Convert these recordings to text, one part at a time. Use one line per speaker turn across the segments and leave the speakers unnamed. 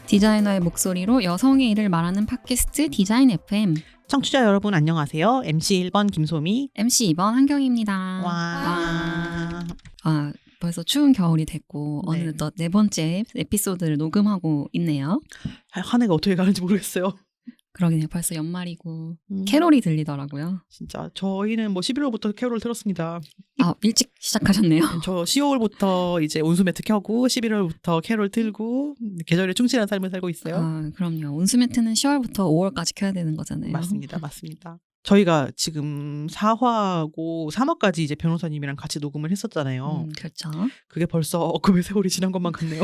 디자이너의 목소리로 여성의 일을 말하는 팟캐스트 디자인 FM.
청취자 여러분 안녕하세요. MC 1번 김소미,
MC 2번 한경입니다.
와.
벌써 추운 겨울이 됐고
네.
어느덧 4번째 에피소드를 녹음하고 있네요.
한 해가 어떻게 가는지 모르겠어요.
그러긴 벌써 연말이고 캐롤이 들리더라고요.
진짜 저희는 뭐 11월부터 캐롤 틀었습니다.
일찍 시작하셨네요.
저 10월부터 이제 온수매트 켜고 11월부터 캐롤 틀고 계절에 충실한 삶을 살고 있어요.
그럼요. 온수매트는 10월부터 5월까지 켜야 되는 거잖아요.
맞습니다. 저희가 지금 4화하고 3화까지 이제 변호사님이랑 같이 녹음을 했었잖아요.
그렇죠.
그게 벌써 엊그제 세월이 지난 것만 같네요.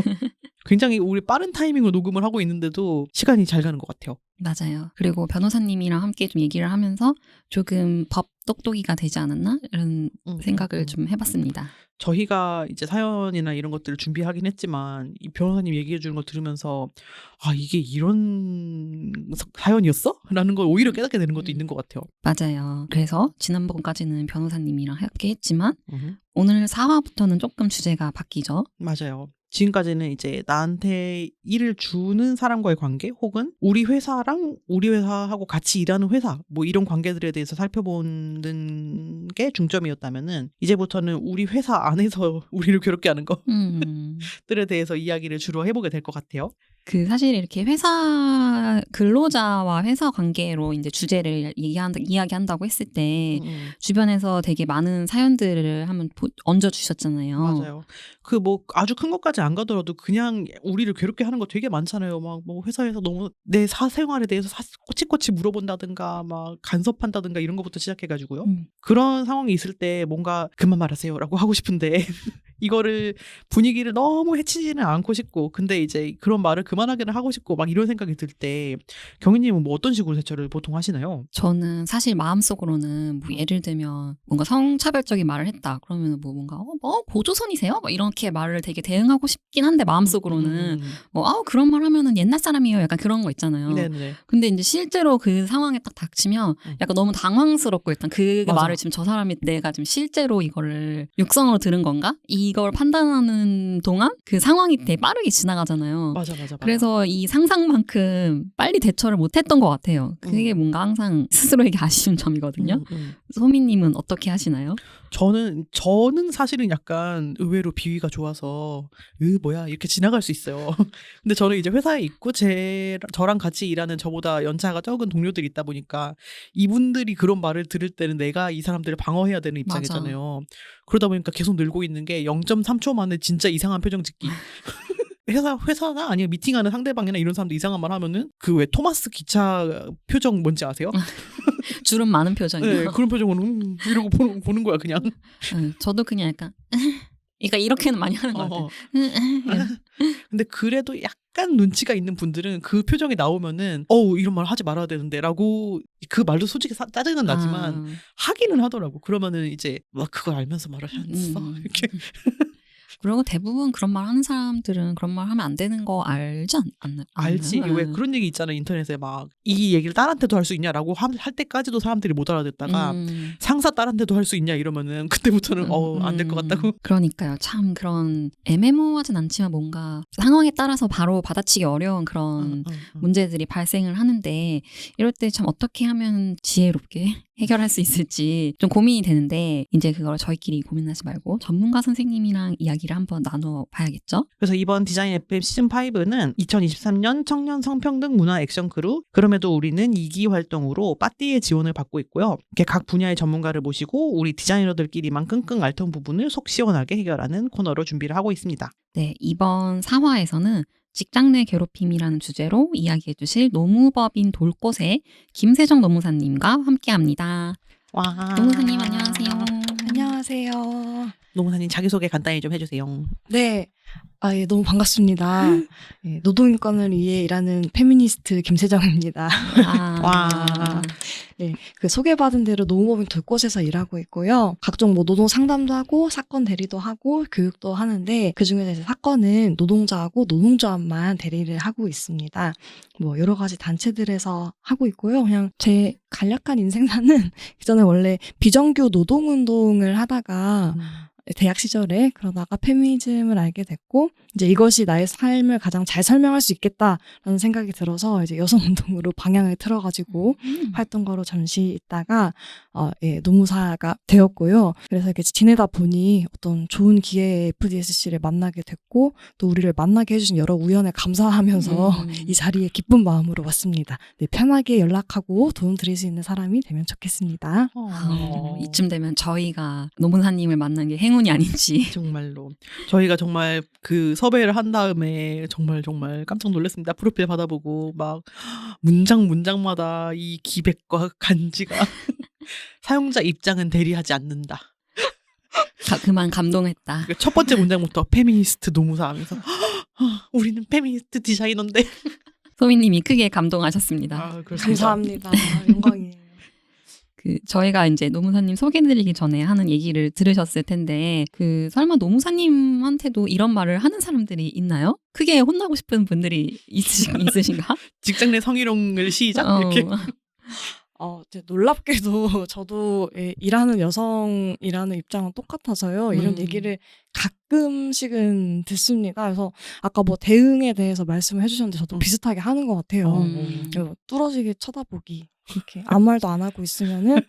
굉장히 우리 빠른 타이밍으로 녹음을 하고 있는데도 시간이 잘 가는 것 같아요.
맞아요. 그리고 변호사님이랑 함께 좀 얘기를 하면서 조금 법 똑똑이가 되지 않았나? 이런 생각을 좀 해봤습니다.
저희가 이제 사연이나 이런 것들을 준비하긴 했지만 이 변호사님 얘기해 주는 거 들으면서 이게 이런 사연이었어? 라는 걸 오히려 깨닫게 되는 것도 있는 것 같아요.
맞아요. 그래서 지난번까지는 변호사님이랑 함께 했지만 오늘 4화부터는 조금 주제가 바뀌죠.
맞아요. 지금까지는 이제 나한테 일을 주는 사람과의 관계 혹은 우리 회사랑 우리 회사하고 같이 일하는 회사 뭐 이런 관계들에 대해서 살펴보는 게 중점이었다면은 이제부터는 우리 회사 안에서 우리를 괴롭게 하는 것들에 대해서 이야기를 주로 해보게 될 것 같아요.
사실 이렇게 회사 근로자와 회사 관계로 이제 주제를 이야기한다고 했을 때 주변에서 되게 많은 사연들을 한번 얹어주셨잖아요.
맞아요. 뭐 아주 큰 것까지 안 가더라도 그냥 우리를 괴롭게 하는 거 되게 많잖아요. 막 뭐 회사에서 너무 내 사생활에 대해서 꼬치꼬치 물어본다든가 막 간섭한다든가 이런 것부터 시작해가지고요. 그런 상황이 있을 때 뭔가 그만 말하세요라고 하고 싶은데 이거를 분위기를 너무 해치지는 않고 싶고 근데 이제 그런 말을 그만하기는 하고 싶고 막 이런 생각이 들 때 경희님은 뭐 어떤 식으로 대처를 보통 하시나요?
저는 사실 마음속으로는 뭐 예를 들면 뭔가 성차별적인 말을 했다 그러면 뭐 뭔가 고조선이세요? 뭐 이렇게 말을 되게 대응하고 싶긴 한데 마음속으로는 그런 말 하면은 옛날 사람이에요. 약간 그런 거 있잖아요.
네네.
근데 이제 실제로 그 상황에 딱 닥치면 약간 너무 당황스럽고 일단 그
맞아.
말을 지금 저 사람이 내가 지금 실제로 이거를 육성으로 들은 건가? 이걸 판단하는 동안 그 상황이 되게 빠르게 지나가잖아요.
맞아.
그래서 이 상상만큼 빨리 대처를 못했던 것 같아요. 그게 뭔가 항상 스스로에게 아쉬운 점이거든요. 소미님은 어떻게 하시나요?
저는 사실은 약간 의외로 비위가 좋아서 뭐야 이렇게 지나갈 수 있어요. 근데 저는 이제 회사에 있고 저랑 같이 일하는 저보다 연차가 적은 동료들이 있다 보니까 이분들이 그런 말을 들을 때는 내가 이 사람들을 방어해야 되는 입장이잖아요. 맞아. 그러다 보니까 계속 늘고 있는 게 0.3초 만에 진짜 이상한 표정 짓기. 회사나 아니면 미팅하는 상대방이나 이런 사람들 이상한 말 하면은 그 왜 토마스 기차 표정 뭔지 아세요?
주름 많은 표정이요.
네, 그런 표정으로 이러고 보는 거야 그냥.
저도 그냥 약간 그러니까 이렇게는 많이 하는 것 같아요.
근데 그래도 약간 눈치가 있는 분들은 그 표정이 나오면은 이런 말 하지 말아야 되는데 라고 그 말도 솔직히 짜증은 나지만 하기는 하더라고. 그러면은 이제 막 그걸 알면서 말을 했어 이렇게.
그리고 대부분 그런 말 하는 사람들은 그런 말 하면 안 되는 거 알지 않나요?
알지. 왜 그런 얘기 있잖아요. 인터넷에 막 이 얘기를 딸한테도 할 수 있냐라고 할 때까지도 사람들이 못 알아듣다가 상사 딸한테도 할 수 있냐 이러면은 그때부터는 안 될 것 같다고.
그러니까요. 참 그런 애매모호하진 않지만 뭔가 상황에 따라서 바로 받아치기 어려운 그런 문제들이 발생을 하는데 이럴 때 참 어떻게 하면 지혜롭게 해결할 수 있을지 좀 고민이 되는데 이제 그걸 저희끼리 고민하지 말고 전문가 선생님이랑 이야기를 한번 나눠봐야겠죠?
그래서 이번 디자인 FM 시즌5는 2023년 청년 성평등 문화 액션 크루 그럼에도 우리는 2기 활동으로 빠띠의 지원을 받고 있고요. 이렇게 각 분야의 전문가를 모시고 우리 디자이너들끼리만 끙끙 앓던 부분을 속 시원하게 해결하는 코너로 준비를 하고 있습니다.
네, 이번 4화에서는 직장 내 괴롭힘이라는 주제로 이야기해 주실 노무법인 돌꽃의 김세정 노무사님과 함께합니다.
와.
노무사님 안녕하세요.
안녕하세요. 안녕하세요.
노무사님 자기소개 간단히 좀 해주세요.
네. 예, 너무 반갑습니다. 예, 노동인권을 위해 일하는 페미니스트 김세정입니다.
와.
예, 그 소개받은 대로 노무법인 돌곳에서 일하고 있고요. 각종 뭐 노동 상담도 하고 사건 대리도 하고 교육도 하는데 그중에서 이제 사건은 노동자하고 노동조합만 대리를 하고 있습니다. 뭐 여러 가지 단체들에서 하고 있고요. 그냥 제 간략한 인생사는 그전에 원래 비정규 노동운동을 하다가 대학 시절에 그러다가 페미니즘을 알게 됐고 이제 이것이 나의 삶을 가장 잘 설명할 수 있겠다라는 생각이 들어서 이제 여성운동으로 방향을 틀어가지고 활동가로 잠시 있다가 노무사가 되었고요. 그래서 이렇게 지내다 보니 어떤 좋은 기회에 FDSC를 만나게 됐고 또 우리를 만나게 해주신 여러 우연에 감사하면서 이 자리에 기쁜 마음으로 왔습니다. 네, 편하게 연락하고 도움 드릴 수 있는 사람이 되면 좋겠습니다.
이쯤 되면 저희가 노무사님을 만난 게 행운이 아닌지.
정말로 저희가 정말 그 섭외를 한 다음에 정말 깜짝 놀랐습니다. 프로필 받아보고 막 문장마다 이 기백과 간지가 사용자 입장은 대리하지 않는다.
그만 감동했다.
첫 번째 문장부터 페미니스트 노무사 하면서 우리는 페미니스트 디자이너인데.
소미님이 크게 감동하셨습니다.
감사합니다. 영광이에요.
저희가 이제 노무사님 소개해드리기 전에 하는 얘기를 들으셨을 텐데, 설마 노무사님한테도 이런 말을 하는 사람들이 있나요? 크게 혼나고 싶은 분들이 있으신가?
직장 내 성희롱을 시작? 이렇게.
놀랍게도 저도 일하는 여성이라는 입장은 똑같아서요. 이런 얘기를 가끔씩은 듣습니다. 그래서 아까 뭐 대응에 대해서 말씀을 해주셨는데 저도 비슷하게 하는 것 같아요. 뚫어지게 쳐다보기. 이렇게 아무 말도 안 하고 있으면은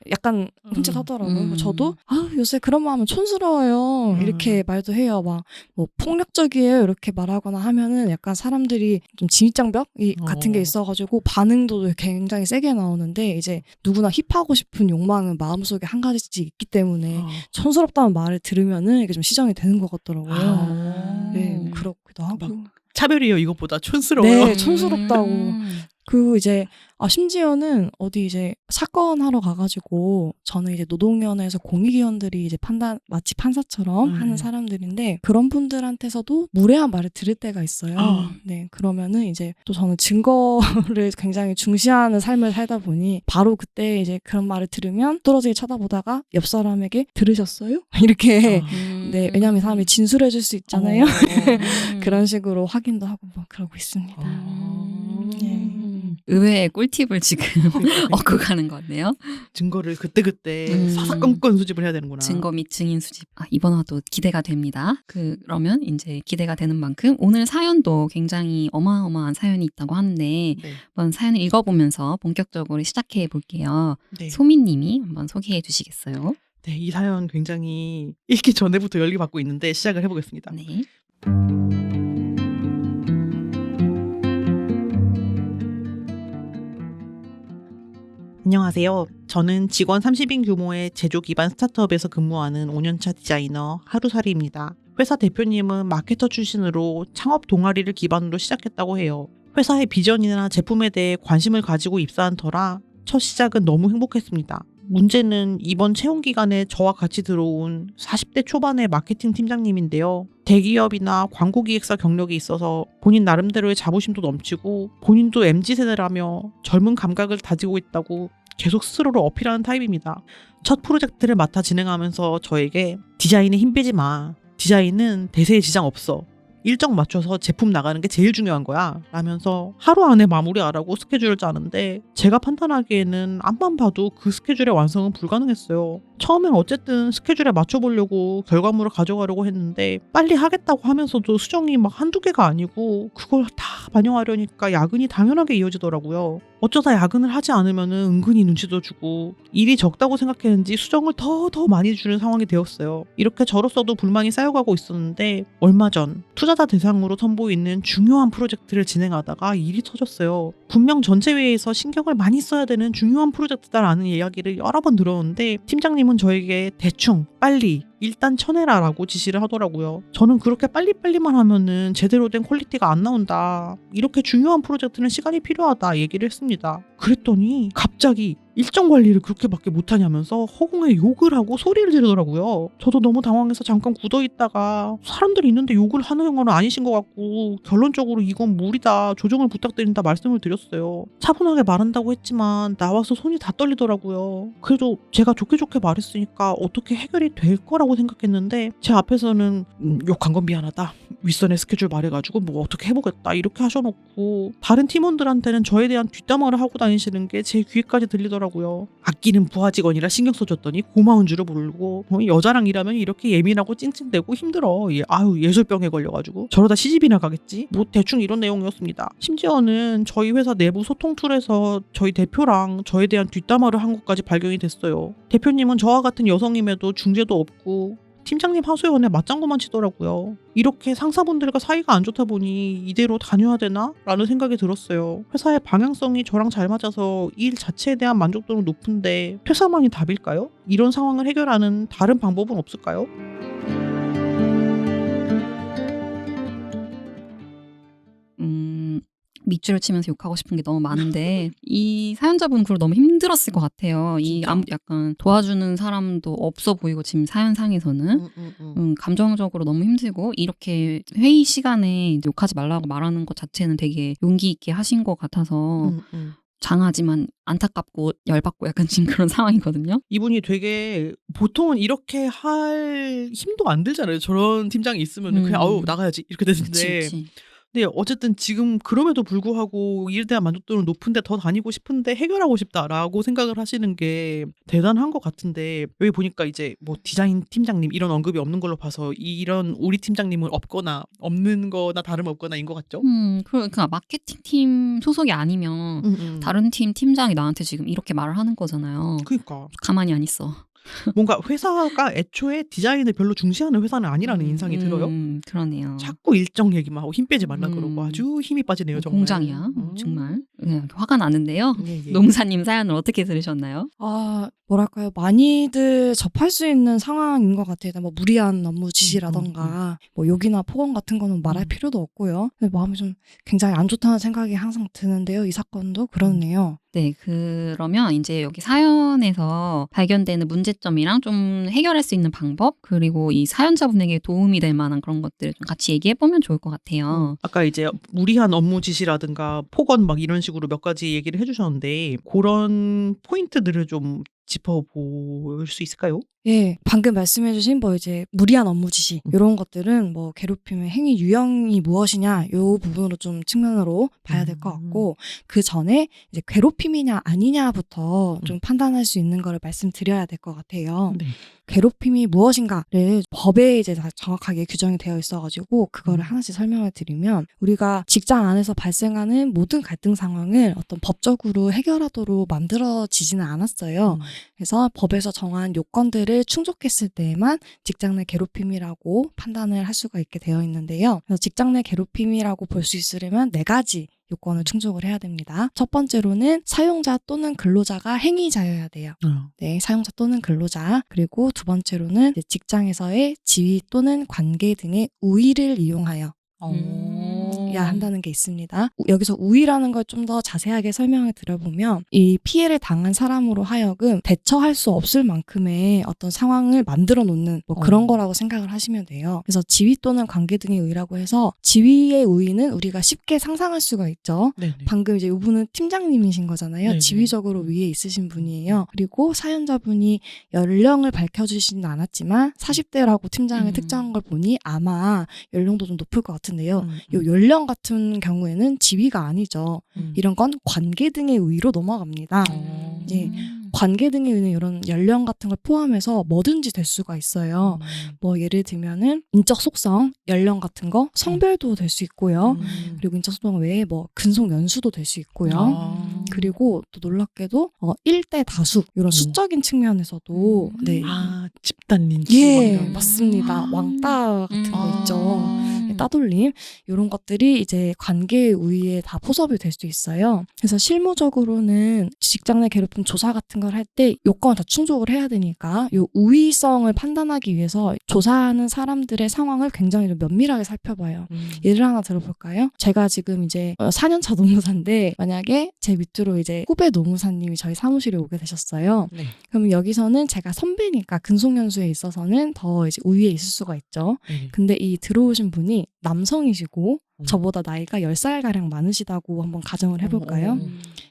약간 흠칫하더라고요. 저도 요새 그런 말 하면 촌스러워요. 이렇게 말도 해요. 막 뭐 폭력적이에요. 이렇게 말하거나 하면은 약간 사람들이 좀 진입장벽 같은 게 있어가지고 반응도 굉장히 세게 나오는데 이제 누구나 힙하고 싶은 욕망은 마음속에 한 가지씩 있기 때문에 촌스럽다는 말을 들으면은 이게 좀 시정이 되는 것 같더라고요. 네, 그렇기도 하고.
차별이에요. 이것보다 촌스러워요.
네, 촌스럽다고. 그리고 이제 심지어는 어디 이제 사건 하러 가가지고 저는 이제 노동위원회에서 공익위원들이 이제 마치 판사처럼 하는 사람들인데 그런 분들한테서도 무례한 말을 들을 때가 있어요. 네, 그러면은 이제 또 저는 증거를 굉장히 중시하는 삶을 살다 보니 바로 그때 이제 그런 말을 들으면 떨어지게 쳐다보다가 옆 사람에게 들으셨어요? 이렇게 네, 왜냐하면 사람이 진술해줄 수 있잖아요. 그런 식으로 확인도 하고 뭐 그러고 있습니다. 네.
의외의 꿀팁을 지금 얻고 가는 것 같네요.
증거를 그때그때 사사건건 수집을 해야 되는구나.
증거 및 증인 수집. 이번 화도 기대가 됩니다. 그러면 이제 기대가 되는 만큼 오늘 사연도 굉장히 어마어마한 사연이 있다고 하는데 한번 사연을 읽어보면서 본격적으로 시작해 볼게요. 소미님이 한번 소개해 주시겠어요?
네, 이 사연 굉장히 읽기 전에부터 열기 받고 있는데 시작을 해보겠습니다.
네.
안녕하세요. 저는 직원 30인 규모의 제조 기반 스타트업에서 근무하는 5년차 디자이너 하루살이입니다. 회사 대표님은 마케터 출신으로 창업 동아리를 기반으로 시작했다고 해요. 회사의 비전이나 제품에 대해 관심을 가지고 입사한 터라 첫 시작은 너무 행복했습니다. 문제는 이번 채용 기간에 저와 같이 들어온 40대 초반의 마케팅 팀장님인데요. 대기업이나 광고기획사 경력이 있어서 본인 나름대로의 자부심도 넘치고 본인도 MZ세대라며 젊은 감각을 다지고 있다고 계속 스스로를 어필하는 타입입니다. 첫 프로젝트를 맡아 진행하면서 저에게 디자인에 힘 빼지 마. 디자인은 대세에 지장 없어. 일정 맞춰서 제품 나가는 게 제일 중요한 거야 라면서 하루 안에 마무리하라고 스케줄을 짜는데 제가 판단하기에는 앞만 봐도 그 스케줄의 완성은 불가능했어요. 처음엔 어쨌든 스케줄에 맞춰보려고 결과물을 가져가려고 했는데 빨리 하겠다고 하면서도 수정이 막 한두 개가 아니고 그걸 다 반영하려니까 야근이 당연하게 이어지더라고요. 어쩌다 야근을 하지 않으면 은근히 눈치도 주고 일이 적다고 생각했는지 수정을 더 많이 주는 상황이 되었어요. 이렇게 저로서도 불만이 쌓여가고 있었는데 얼마 전 투자자 대상으로 선보이는 중요한 프로젝트를 진행하다가 일이 터졌어요. 분명 전체 회의에서 신경을 많이 써야 되는 중요한 프로젝트다라는 이야기를 여러 번 들었는데 팀장님은 저에게 대충 빨리 일단 쳐내라라고 지시를 하더라고요. 저는 그렇게 빨리빨리만 하면은 제대로 된 퀄리티가 안 나온다. 이렇게 중요한 프로젝트는 시간이 필요하다 얘기를 했습니다. 그랬더니 갑자기 일정 관리를 그렇게밖에 못하냐면서 허공에 욕을 하고 소리를 지르더라고요. 저도 너무 당황해서 잠깐 굳어있다가 사람들이 있는데 욕을 하는 건 아니신 것 같고 결론적으로 이건 무리다, 조정을 부탁드린다 말씀을 드렸어요. 차분하게 말한다고 했지만 나와서 손이 다 떨리더라고요. 그래도 제가 좋게 말했으니까 어떻게 해결이 될 거라고 생각했는데 제 앞에서는 욕한 건 미안하다, 윗선에 스케줄 말해가지고 뭐 어떻게 해보겠다 이렇게 하셔놓고 다른 팀원들한테는 저에 대한 뒷담화를 하고 다니시는 게 제 귀에까지 들리더라고요. 아끼는 부하 직원이라 신경 써줬더니 고마운 줄을 모르고 여자랑 일하면 이렇게 예민하고 찡찡대고 힘들어. 아유 예술병에 걸려가지고 저러다 시집이나 가겠지. 뭐 대충 이런 내용이었습니다. 심지어는 저희 회사 내부 소통 툴에서 저희 대표랑 저에 대한 뒷담화를 한 것까지 발견이 됐어요. 대표님은 저와 같은 여성임에도 중재도 없고 팀장님 하소연에 맞장구만 치더라고요. 이렇게 상사분들과 사이가 안 좋다 보니 이대로 다녀야 되나? 라는 생각이 들었어요. 회사의 방향성이 저랑 잘 맞아서 일 자체에 대한 만족도는 높은데 퇴사만이 답일까요? 이런 상황을 해결하는 다른 방법은 없을까요?
밑줄을 치면서 욕하고 싶은 게 너무 많은데 이 사연자분 그걸 너무 힘들었을 것 같아요. 이 약간 도와주는 사람도 없어 보이고 지금 사연상에서는 감정적으로 너무 힘들고 이렇게 회의 시간에 욕하지 말라고 말하는 것 자체는 되게 용기 있게 하신 것 같아서 장하지만 안타깝고 열받고 약간 지금 그런 상황이거든요.
이분이 되게 보통은 이렇게 할 힘도 안 들잖아요. 저런 팀장이 있으면 그냥 아우 나가야지 이렇게 되는데
그치.
네, 어쨌든 지금 그럼에도 불구하고 일에 대한 만족도는 높은데 더 다니고 싶은데 해결하고 싶다라고 생각을 하시는 게 대단한 것 같은데 여기 보니까 이제 뭐 디자인 팀장님 이런 언급이 없는 걸로 봐서 이런 우리 팀장님은 없거나 없는 거나 다름없거나인 것 같죠?
그러니까 마케팅 팀 소속이 아니면 다른 팀 팀장이 나한테 지금 이렇게 말을 하는 거잖아요.
그러니까
가만히 안 있어.
뭔가 회사가 애초에 디자인을 별로 중시하는 회사는 아니라는 인상이 들어요.
그러네요.
자꾸 일정 얘기만 하고 힘 빼지 말라 그러고 아주 힘이 빠지네요. 정말.
공장이야. 정말. 네, 화가 나는데요.
예.
농사님 사연을 어떻게 들으셨나요?
뭐랄까요. 많이들 접할 수 있는 상황인 것 같아요. 뭐 무리한 업무 지시라던가 뭐 욕이나 폭언 같은 거는 말할 필요도 없고요. 근데 마음이 좀 굉장히 안 좋다는 생각이 항상 드는데요. 이 사건도 그렇네요.
네, 그러면 이제 여기 사연에서 발견되는 문제점이랑 좀 해결할 수 있는 방법, 그리고 이 사연자분에게 도움이 될 만한 그런 것들을 좀 같이 얘기해보면 좋을 것 같아요.
아까 이제 무리한 업무 지시라든가 폭언 막 이런 식으로 몇 가지 얘기를 해주셨는데 그런 포인트들을 좀 짚어볼 수 있을까요?
예, 방금 말씀해주신 뭐 이제 무리한 업무 지시 이런 것들은 뭐 괴롭힘의 행위 유형이 무엇이냐 요 부분으로 좀 측면으로 봐야 될 것 같고 그 전에 이제 괴롭힘이냐 아니냐부터 좀 판단할 수 있는 거를 말씀드려야 될 것 같아요.
네.
괴롭힘이 무엇인가를 법에 이제 다 정확하게 규정이 되어 있어가지고 그거를 하나씩 설명을 드리면 우리가 직장 안에서 발생하는 모든 갈등 상황을 어떤 법적으로 해결하도록 만들어지지는 않았어요. 그래서 법에서 정한 요건들을 충족했을 때에만 직장 내 괴롭힘이라고 판단을 할 수가 있게 되어 있는데요. 그래서 직장 내 괴롭힘이라고 볼 수 있으려면 4가지 요건을 충족을 해야 됩니다. 첫 번째로는 사용자 또는 근로자가 행위자여야 돼요. 네, 사용자 또는 근로자. 그리고 두 번째로는 직장에서의 지위 또는 관계 등의 우위를 이용하여 야 한다는 게 있습니다. 여기서 우위라는 걸 좀 더 자세하게 설명을 드려보면 이 피해를 당한 사람으로 하여금 대처할 수 없을 만큼의 어떤 상황을 만들어 놓는 뭐 그런 거라고 생각을 하시면 돼요. 그래서 지위 또는 관계 등의 우위라고 해서 지위의 우위는 우리가 쉽게 상상할 수가 있죠.
네네.
방금 이제 이분은 팀장님이신 거잖아요.
네네.
지위적으로 위에 있으신 분이에요. 그리고 사연자분이 연령을 밝혀주지는 않았지만 40대라고 팀장을 특정한 걸 보니 아마 연령도 좀 높을 것 같은데요. 이 연령 같은 경우에는 지위가 아니죠. 이런 건 관계 등의 우위로 넘어갑니다. 예. 관계 등의 의는 이런 연령 같은 걸 포함해서 뭐든지 될 수가 있어요. 뭐 예를 들면은 인적 속성, 연령 같은 거, 성별도 될 수 있고요. 그리고 인적 속성 외에 뭐 근속 연수도 될 수 있고요. 그리고 또 놀랍게도 1대 다수 이런 수적인 측면에서도 네.
집단 린치.
예, 맞습니다. 왕따 같은 거 있죠. 따돌림 이런 것들이 이제 관계의 우위에 다 포섭이 될 수 있어요. 그래서 실무적으로는 직장 내 괴롭힘 조사 같은 걸 할 때 요건을 다 충족을 해야 되니까 요 우위성을 판단하기 위해서 조사하는 사람들의 상황을 굉장히 좀 면밀하게 살펴봐요. 예를 하나 들어볼까요? 제가 지금 이제 4년차 노무사인데 만약에 제 밑으로 이제 후배 노무사님이 저희 사무실에 오게 되셨어요.
네.
그럼 여기서는 제가 선배니까 근속연수에 있어서는 더 이제 우위에 있을 수가 있죠.
네.
근데 이 들어오신 분이 남성이시고 저보다 나이가 10살가량 많으시다고 한번 가정을 해볼까요?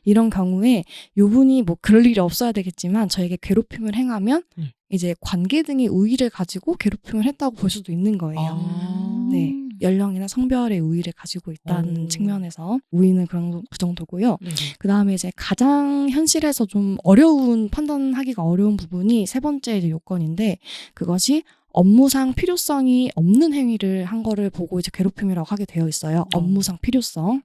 이런 경우에 요분이 뭐 그럴 일이 없어야 되겠지만 저에게 괴롭힘을 행하면 이제 관계 등의 우위를 가지고 괴롭힘을 했다고 볼 수도 있는 거예요. 네, 연령이나 성별의 우위를 가지고 있다는 측면에서 우위는 그 정도고요. 그 다음에 이제 가장 현실에서 좀 판단하기가 어려운 부분이 세 번째 이제 요건인데 그것이 업무상 필요성이 없는 행위를 한 거를 보고 이제 괴롭힘이라고 하게 되어 있어요. 업무상 필요성.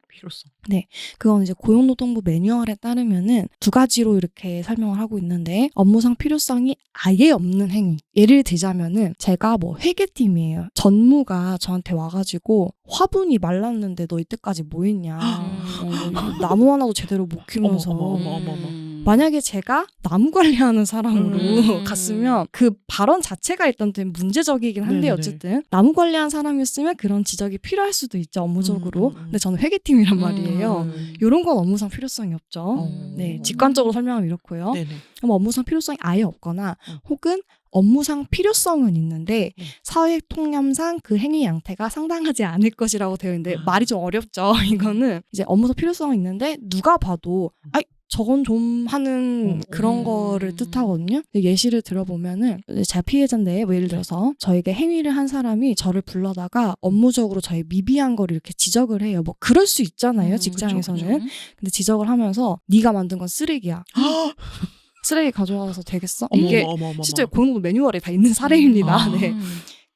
네. 그건 이제 고용노동부 매뉴얼에 따르면은 두 가지로 이렇게 설명을 하고 있는데 업무상 필요성이 아예 없는 행위. 예를 들자면은 제가 뭐 회계팀이에요. 전무가 저한테 와가지고 화분이 말랐는데 너 이때까지 뭐 했냐. 나무 하나도 제대로 못 키우면서. 만약에 제가 나무 관리하는 사람으로 갔으면 그 발언 자체가 일단 좀 문제적이긴 한데 어쨌든 나무 관리하는 사람이었으면 그런 지적이 필요할 수도 있죠 업무적으로. 근데 저는 회계팀이란 말이에요. 이런 건 업무상 필요성이 없죠. 네, 직관적으로 설명하면 이렇고요. 그럼 업무상 필요성이 아예 없거나 혹은 업무상 필요성은 있는데 사회 통념상 그 행위 양태가 상당하지 않을 것이라고 되어 있는데 말이 좀 어렵죠. 이거는 이제 업무상 필요성은 있는데 누가 봐도 저건 좀 하는 그런 거를 뜻하거든요. 예시를 들어보면은 제가 피해자인데 뭐 예를 들어서 저에게 행위를 한 사람이 저를 불러다가 업무적으로 저의 미비한 거를 이렇게 지적을 해요. 뭐 그럴 수 있잖아요. 직장에서는. 그쵸. 근데 지적을 하면서 네가 만든 건 쓰레기야. 쓰레기 가져와서 되겠어? 이게 실제 고용노동 매뉴얼에 다 있는 사례입니다. 네.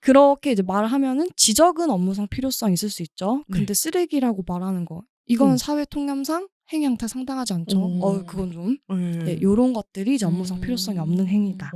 그렇게 이제 말을 하면은 지적은 업무상 필요성이 있을 수 있죠. 근데 쓰레기라고 말하는 거 이건 사회 통념상 행위 형태 상당하지 않죠. 그건 좀 네, 이런 것들이 이제 업무상 필요성이 없는 행위다.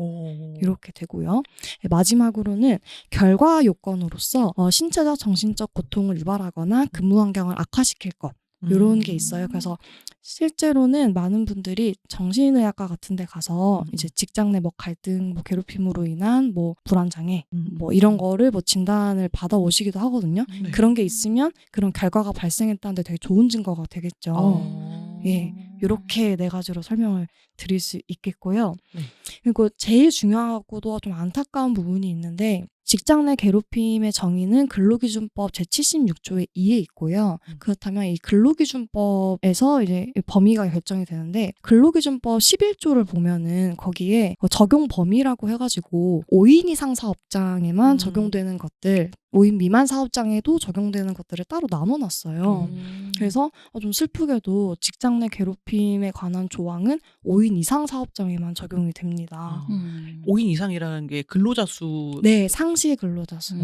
이렇게 되고요. 네, 마지막으로는 결과 요건으로서 신체적 정신적 고통을 유발하거나 근무 환경을 악화시킬 것. 이런 게 있어요. 그래서 실제로는 많은 분들이 정신의학과 같은 데 가서 이제 직장 내 뭐 갈등, 뭐 괴롭힘으로 인한 뭐 불안장애, 뭐 이런 거를 뭐 진단을 받아오시기도 하거든요. 그런 게 있으면 그런 결과가 발생했다는데 되게 좋은 증거가 되겠죠. 예, 이렇게 네 가지로 설명을 드릴 수 있겠고요. 그리고 제일 중요하고도 좀 안타까운 부분이 있는데 직장 내 괴롭힘의 정의는 근로기준법 제76조의 2에 있고요. 그렇다면 이 근로기준법에서 이제 범위가 결정이 되는데 근로기준법 11조를 보면은 거기에 적용 범위라고 해가지고 5인 이상 사업장에만 적용되는 것들 5인 미만 사업장에도 적용되는 것들을 따로 나눠놨어요. 그래서 좀 슬프게도 직장 내 괴롭힘에 관한 조항은 5인 이상 사업장에만 적용이 됩니다.
5인 이상이라는 게 근로자 수.
네, 상시 근로자 수.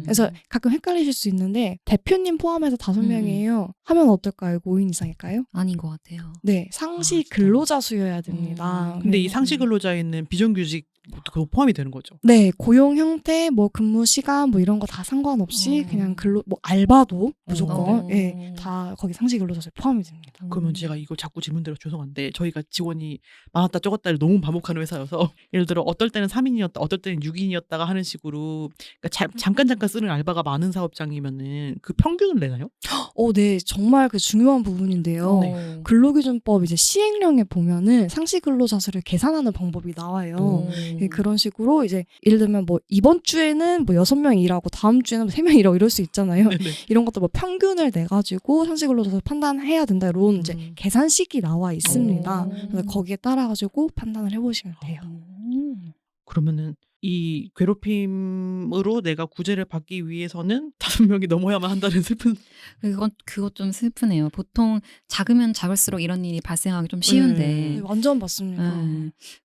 그래서 가끔 헷갈리실 수 있는데 대표님 포함해서 5명이에요. 하면 어떨까요? 5인 이상일까요?
아닌 것 같아요.
네, 상시 근로자 수여야 됩니다.
근데 이 상시 근로자에는 비정규직 그거 포함이 되는 거죠?
네, 고용 형태, 뭐 근무 시간, 뭐 이런 거 다 상관없이 그냥 뭐 알바도 무조건 예, 다 거기 상시 근로자수에 포함이 됩니다.
그러면 제가 이거 자꾸 질문드려 죄송한데 저희가 직원이 많았다 적었다를 너무 반복하는 회사여서 예를 들어 어떨 때는 3인이었다, 어떨 때는 6인이었다가 하는 식으로 그러니까 잠깐 쓰는 알바가 많은 사업장이면은 그 평균을 내나요?
네, 정말 그 중요한 부분인데요. 근로기준법 이제 시행령에 보면은 상시 근로자 수를 계산하는 방법이 나와요. 그런 식으로 이제 예를 들면 뭐 이번 주에는 뭐 6명 일하고 다음 주에는 3명 일하고 이럴 수 있잖아요. 이런 것도 뭐 평균을 내가지고 상시 근로자수 판단해야 된다 이런 이제 계산식이 나와 있습니다. 그래서 거기에 따라가지고 판단을 해보시면 돼요.
그러면은 이 괴롭힘으로 내가 구제를 받기 위해서는 5명이 넘어야만 한다는 슬픈.
그것 좀 슬프네요. 보통 작으면 작을수록 이런 일이 발생하기 좀 쉬운데.
네, 완전 맞습니다.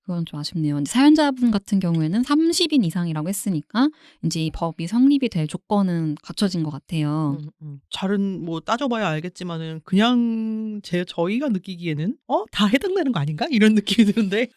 그건 좀 아쉽네요. 이제 사연자분 같은 경우에는 30인 이상이라고 했으니까 이제 이 법이 성립이 될 조건은 갖춰진 것 같아요.
잘은 뭐 따져봐야 알겠지만은 그냥 저희가 느끼기에는 다 해당되는 거 아닌가? 이런 느낌이 드는데.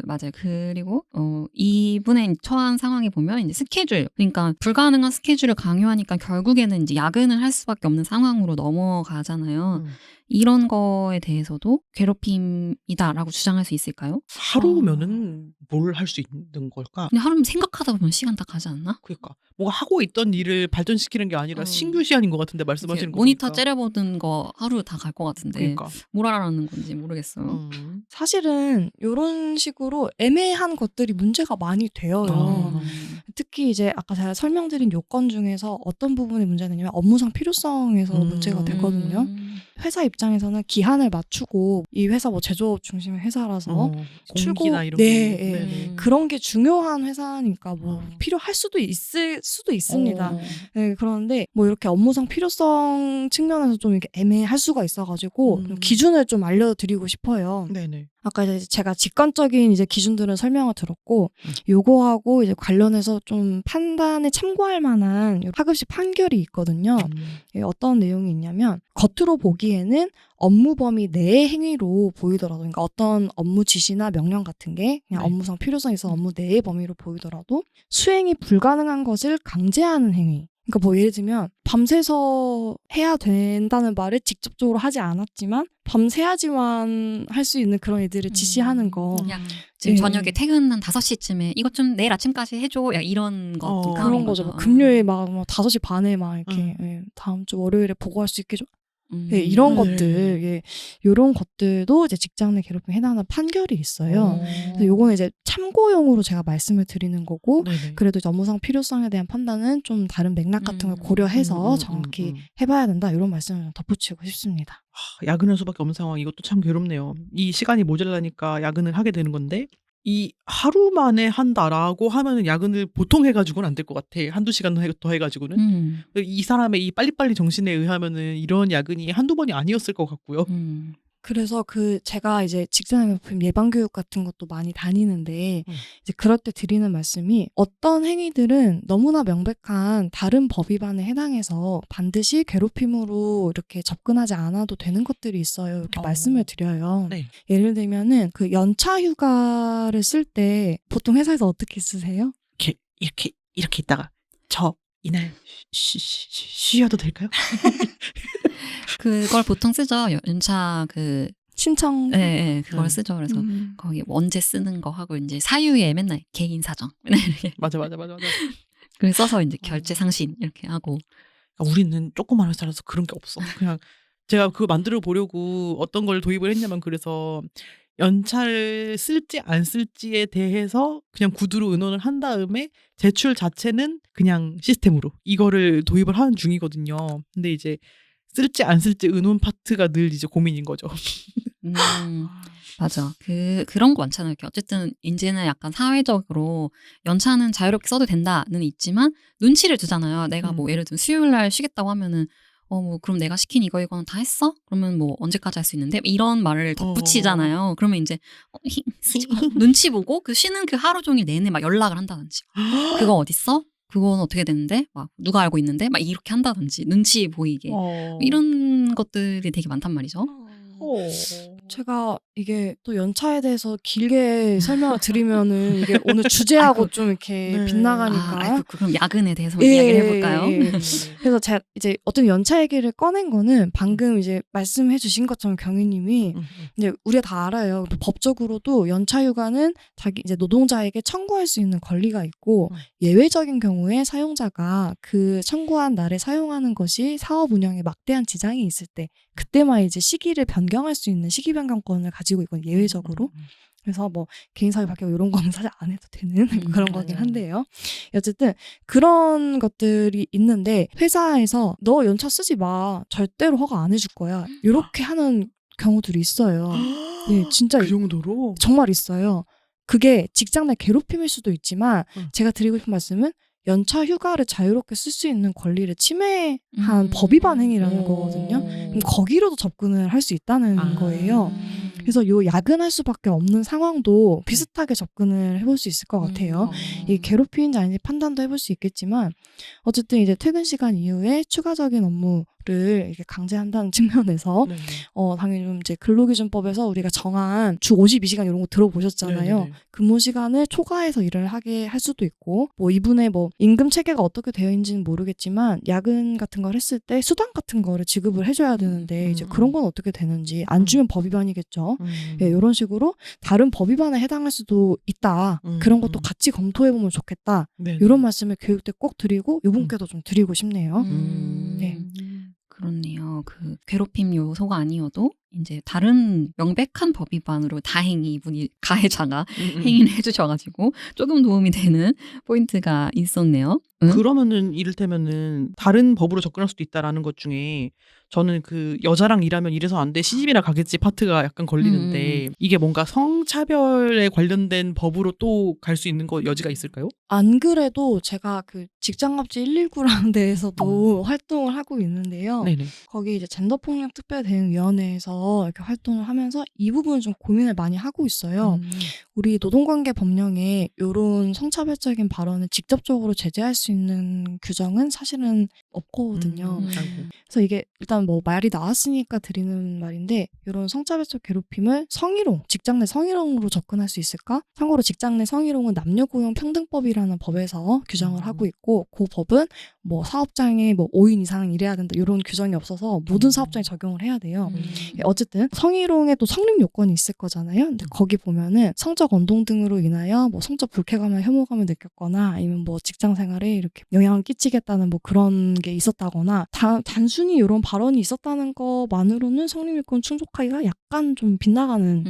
맞아요. 그리고 이분의 처한 상황에 보면 이제 스케줄, 그러니까 불가능한 스케줄을 강요하니까 결국에는 이제 야근을 할 수밖에 없는 상황으로 넘어가잖아요. 이런 거에 대해서도 괴롭힘이다라고 주장할 수 있을까요?
하루면은 뭘 할 수 있는 걸까?
근데 하루면 생각하다 보면 시간 다 가지 않나?
그러니까 뭔가 하고 있던 일을 발전시키는 게 아니라 신규 시간인 것 같은데 말씀하시는 거
모니터
보니까.
째려보는 거 하루 다 갈 것 같은데
그러니까.
뭘 하라는 건지 모르겠어요.
사실은 이런 식으로 애매한 것들이 문제가 많이 되어요. 특히 이제 아까 제가 설명드린 요건 중에서 어떤 부분이 문제가 되냐면 업무상 필요성에서 문제가 되거든요. 회사 입장에서는 기한을 맞추고 이 회사 뭐 제조업 중심의 회사라서
공기나 이런
네,
게.
네.
네네.
그런 게 중요한 회사니까 뭐 필요할 수도 있을 수도 있습니다. 네, 그런데 뭐 이렇게 업무상 필요성 측면에서 좀 이렇게 애매할 수가 있어가지고 좀 기준을 좀 알려드리고 싶어요.
네네.
아까 이제 제가 직관적인 이제 기준들은 설명을 들었고, 요거하고 이제 관련해서 좀 판단에 참고할 만한 하급식 판결이 있거든요. 어떤 내용이 있냐면, 겉으로 보기에는 업무 범위 내의 행위로 보이더라도, 그러니까 어떤 업무 지시나 명령 같은 게 그냥
네.
업무상 필요성이 있어 업무 내의 범위로 보이더라도 수행이 불가능한 것을 강제하는 행위. 그러니까 뭐 예를 들면 밤새서 해야 된다는 말을 직접적으로 하지 않았지만 밤새야지만 할 수 있는 그런 애들을 지시하는 거.
야, 지금
네.
저녁에 퇴근 한 5시쯤에 이것 좀 내일 아침까지 해줘. 야, 이런 것도
그런 거죠. 뭐 금요일 막 5시 반에 막 이렇게 예, 다음 주 월요일에 보고할 수 있게 좀 예, 이런 것들, 예, 이런 것들도 이제 직장 내 괴롭힘에 해당하는 판결이 있어요. 그래서 요거는 이제 참고용으로 제가 말씀을 드리는 거고,
네네.
그래도 이제 업무상 필요성에 대한 판단은 좀 다른 맥락 같은 걸 고려해서 정확히 해봐야 된다. 이런 말씀을 좀 덧붙이고 싶습니다.
야근할 수밖에 없는 상황, 이것도 참 괴롭네요. 이 시간이 모자라니까 야근을 하게 되는 건데, 이 하루 만에 한다라고 하면은 야근을 보통 해가지고는 안 될 것 같아. 한두 시간 더 해가지고는. 이 사람의 이 빨리빨리 정신에 의하면은 이런 야근이 한두 번이 아니었을 것 같고요.
그래서 제가 이제 직장 괴롭힘 예방 교육 같은 것도 많이 다니는데 이제 그럴 때 드리는 말씀이 어떤 행위들은 너무나 명백한 다른 법 위반에 해당해서 반드시 괴롭힘으로 이렇게 접근하지 않아도 되는 것들이 있어요. 이렇게 말씀을 드려요.
네.
예를 들면은 그 연차 휴가를 쓸 때 보통 회사에서 어떻게 쓰세요?
이렇게 있다가 저 이날 쉬어도 될까요?
그걸 보통 쓰죠. 연차
신청.
네, 그걸 쓰죠. 그래서 거기 언제 쓰는 거 하고 이제 사유에 맨날 개인 사정.
맞아.
그걸 써서 이제 결제 상신 이렇게 하고.
우리는 조그만 회사라서 그런 게 없어. 그냥 제가 그거 만들어 보려고 어떤 걸 도입을 했냐면, 그래서 연차를 쓸지 안 쓸지에 대해서 그냥 구두로 의논을 한 다음에 제출 자체는 그냥 시스템으로 이거를 도입을 하는 중이거든요. 근데 이제 쓸지 안 쓸지 의논 파트가 늘 이제 고민인 거죠.
맞아. 그런 거 많잖아요. 이렇게 어쨌든 이제는 약간 사회적으로 연차는 자유롭게 써도 된다는 있지만 눈치를 주잖아요. 내가 뭐 예를 들면 수요일 날 쉬겠다고 하면은 뭐 그럼 내가 시킨 이거는 다 했어? 그러면 뭐 언제까지 할 수 있는데? 이런 말을 덧붙이잖아요. 그러면 이제 눈치 보고 그 쉬는 그 하루 종일 내내 막 연락을 한다든지. 그거 어딨어? 그건 어떻게 되는데? 막 누가 알고 있는데? 막 이렇게 한다든지 눈치 보이게. 이런 것들이 되게 많단 말이죠.
제가 이게 또 연차에 대해서 길게 설명을 드리면은 이게 오늘 주제하고 좀 이렇게 빗나가니까.
그럼 야근에 대해서 이야기를 해볼까요?
그래서 제가 이제 어떤 연차 얘기를 꺼낸 거는 방금 이제 말씀해 주신 것처럼 경위님이 이제 우리가 다 알아요. 법적으로도 연차 휴가는 자기 이제 노동자에게 청구할 수 있는 권리가 있고 예외적인 경우에 사용자가 그 청구한 날에 사용하는 것이 사업 운영에 막대한 지장이 있을 때 그때만 이제 시기를 변경할 수 있는 시기 변경권을 가지고 있거든요. 예외적으로. 그래서 뭐 개인 사유 발표 이런 거는 사실 안 해도 되는 그런 거긴 한데요. 어쨌든 그런 것들이 있는데 회사에서 너 연차 쓰지 마. 절대로 허가 안 해줄 거야. 이렇게 하는 경우들이 있어요. 네, 진짜
그 정도로?
정말 있어요. 그게 직장 내 괴롭힘일 수도 있지만 제가 드리고 싶은 말씀은 연차 휴가를 자유롭게 쓸 수 있는 권리를 침해한 법 위반 행위라는 거거든요. 그럼 거기로도 접근을 할 수 있다는 거예요. 그래서 요 야근할 수밖에 없는 상황도 비슷하게 접근을 해볼 수 있을 것 같아요. 이 괴롭힘인지 아닌지 판단도 해볼 수 있겠지만 어쨌든 이제 퇴근 시간 이후에 추가적인 업무 이렇게 강제한다는 측면에서
네네.
당연히 좀 이제 근로기준법에서 우리가 정한 주 52시간 이런 거 들어보셨잖아요.
네네네.
근무 시간을 초과해서 일을 하게 할 수도 있고, 뭐 이분의 뭐 임금 체계가 어떻게 되어 있는지는 모르겠지만 야근 같은 걸 했을 때 수당 같은 거를 지급을 해줘야 되는데 이제 그런 건 어떻게 되는지 안 주면 법 위반이겠죠. 예, 이런 식으로 다른 법 위반에 해당할 수도 있다. 그런 것도 같이 검토해보면 좋겠다.
네네.
이런 말씀을 교육 때 꼭 드리고 이분께도 좀 드리고 싶네요. 네.
그렇네요. 그 괴롭힘 요소가 아니어도 이제 다른 명백한 법 위반으로 다행히 이분이 가해자가 행위를 해주셔가지고 조금 도움이 되는 포인트가 있었네요. 응?
그러면은 이를테면은 다른 법으로 접근할 수도 있다라는 것 중에 저는 그 여자랑 일하면 이래서 안 돼 시집이나 가겠지 파트가 약간 걸리는데 이게 뭔가 성차별에 관련된 법으로 또 갈 수 있는 거 여지가 있을까요?
안 그래도 제가 그 직장갑질 119라는 데에서도 활동을 하고 있는데요.
네네.
거기 이제 젠더폭력 특별대응위원회에서 이렇게 활동을 하면서 이 부분을 좀 고민을 많이 하고 있어요. 우리 노동관계 법령에 이런 성차별적인 발언을 직접적으로 제재할 수 있는 규정은 사실은 없거든요.
아이고.
그래서 이게 일단 뭐 말이 나왔으니까 드리는 말인데 이런 성차별적 괴롭힘을 성희롱, 직장 내 성희롱으로 접근할 수 있을까? 참고로 직장 내 성희롱은 남녀고용평등법이라는 법에서 규정을 하고 있고 그 법은 뭐 사업장에 뭐 5인 이상 일해야 된다 이런 규정이 없어서 모든 사업장에 적용을 해야 돼요. 어쨌든 성희롱에 또 성립 요건이 있을 거잖아요. 근데 거기 보면은 성적 언동 등으로 인하여 뭐 성적 불쾌감이나 혐오감을 느꼈거나 아니면 뭐 직장 생활에 이렇게 영향을 끼치겠다는 뭐 그런 게 있었다거나 단순히 이런 발언이 있었다는 것만으로는 성립 요건 충족하기가 약간 좀 빗나가는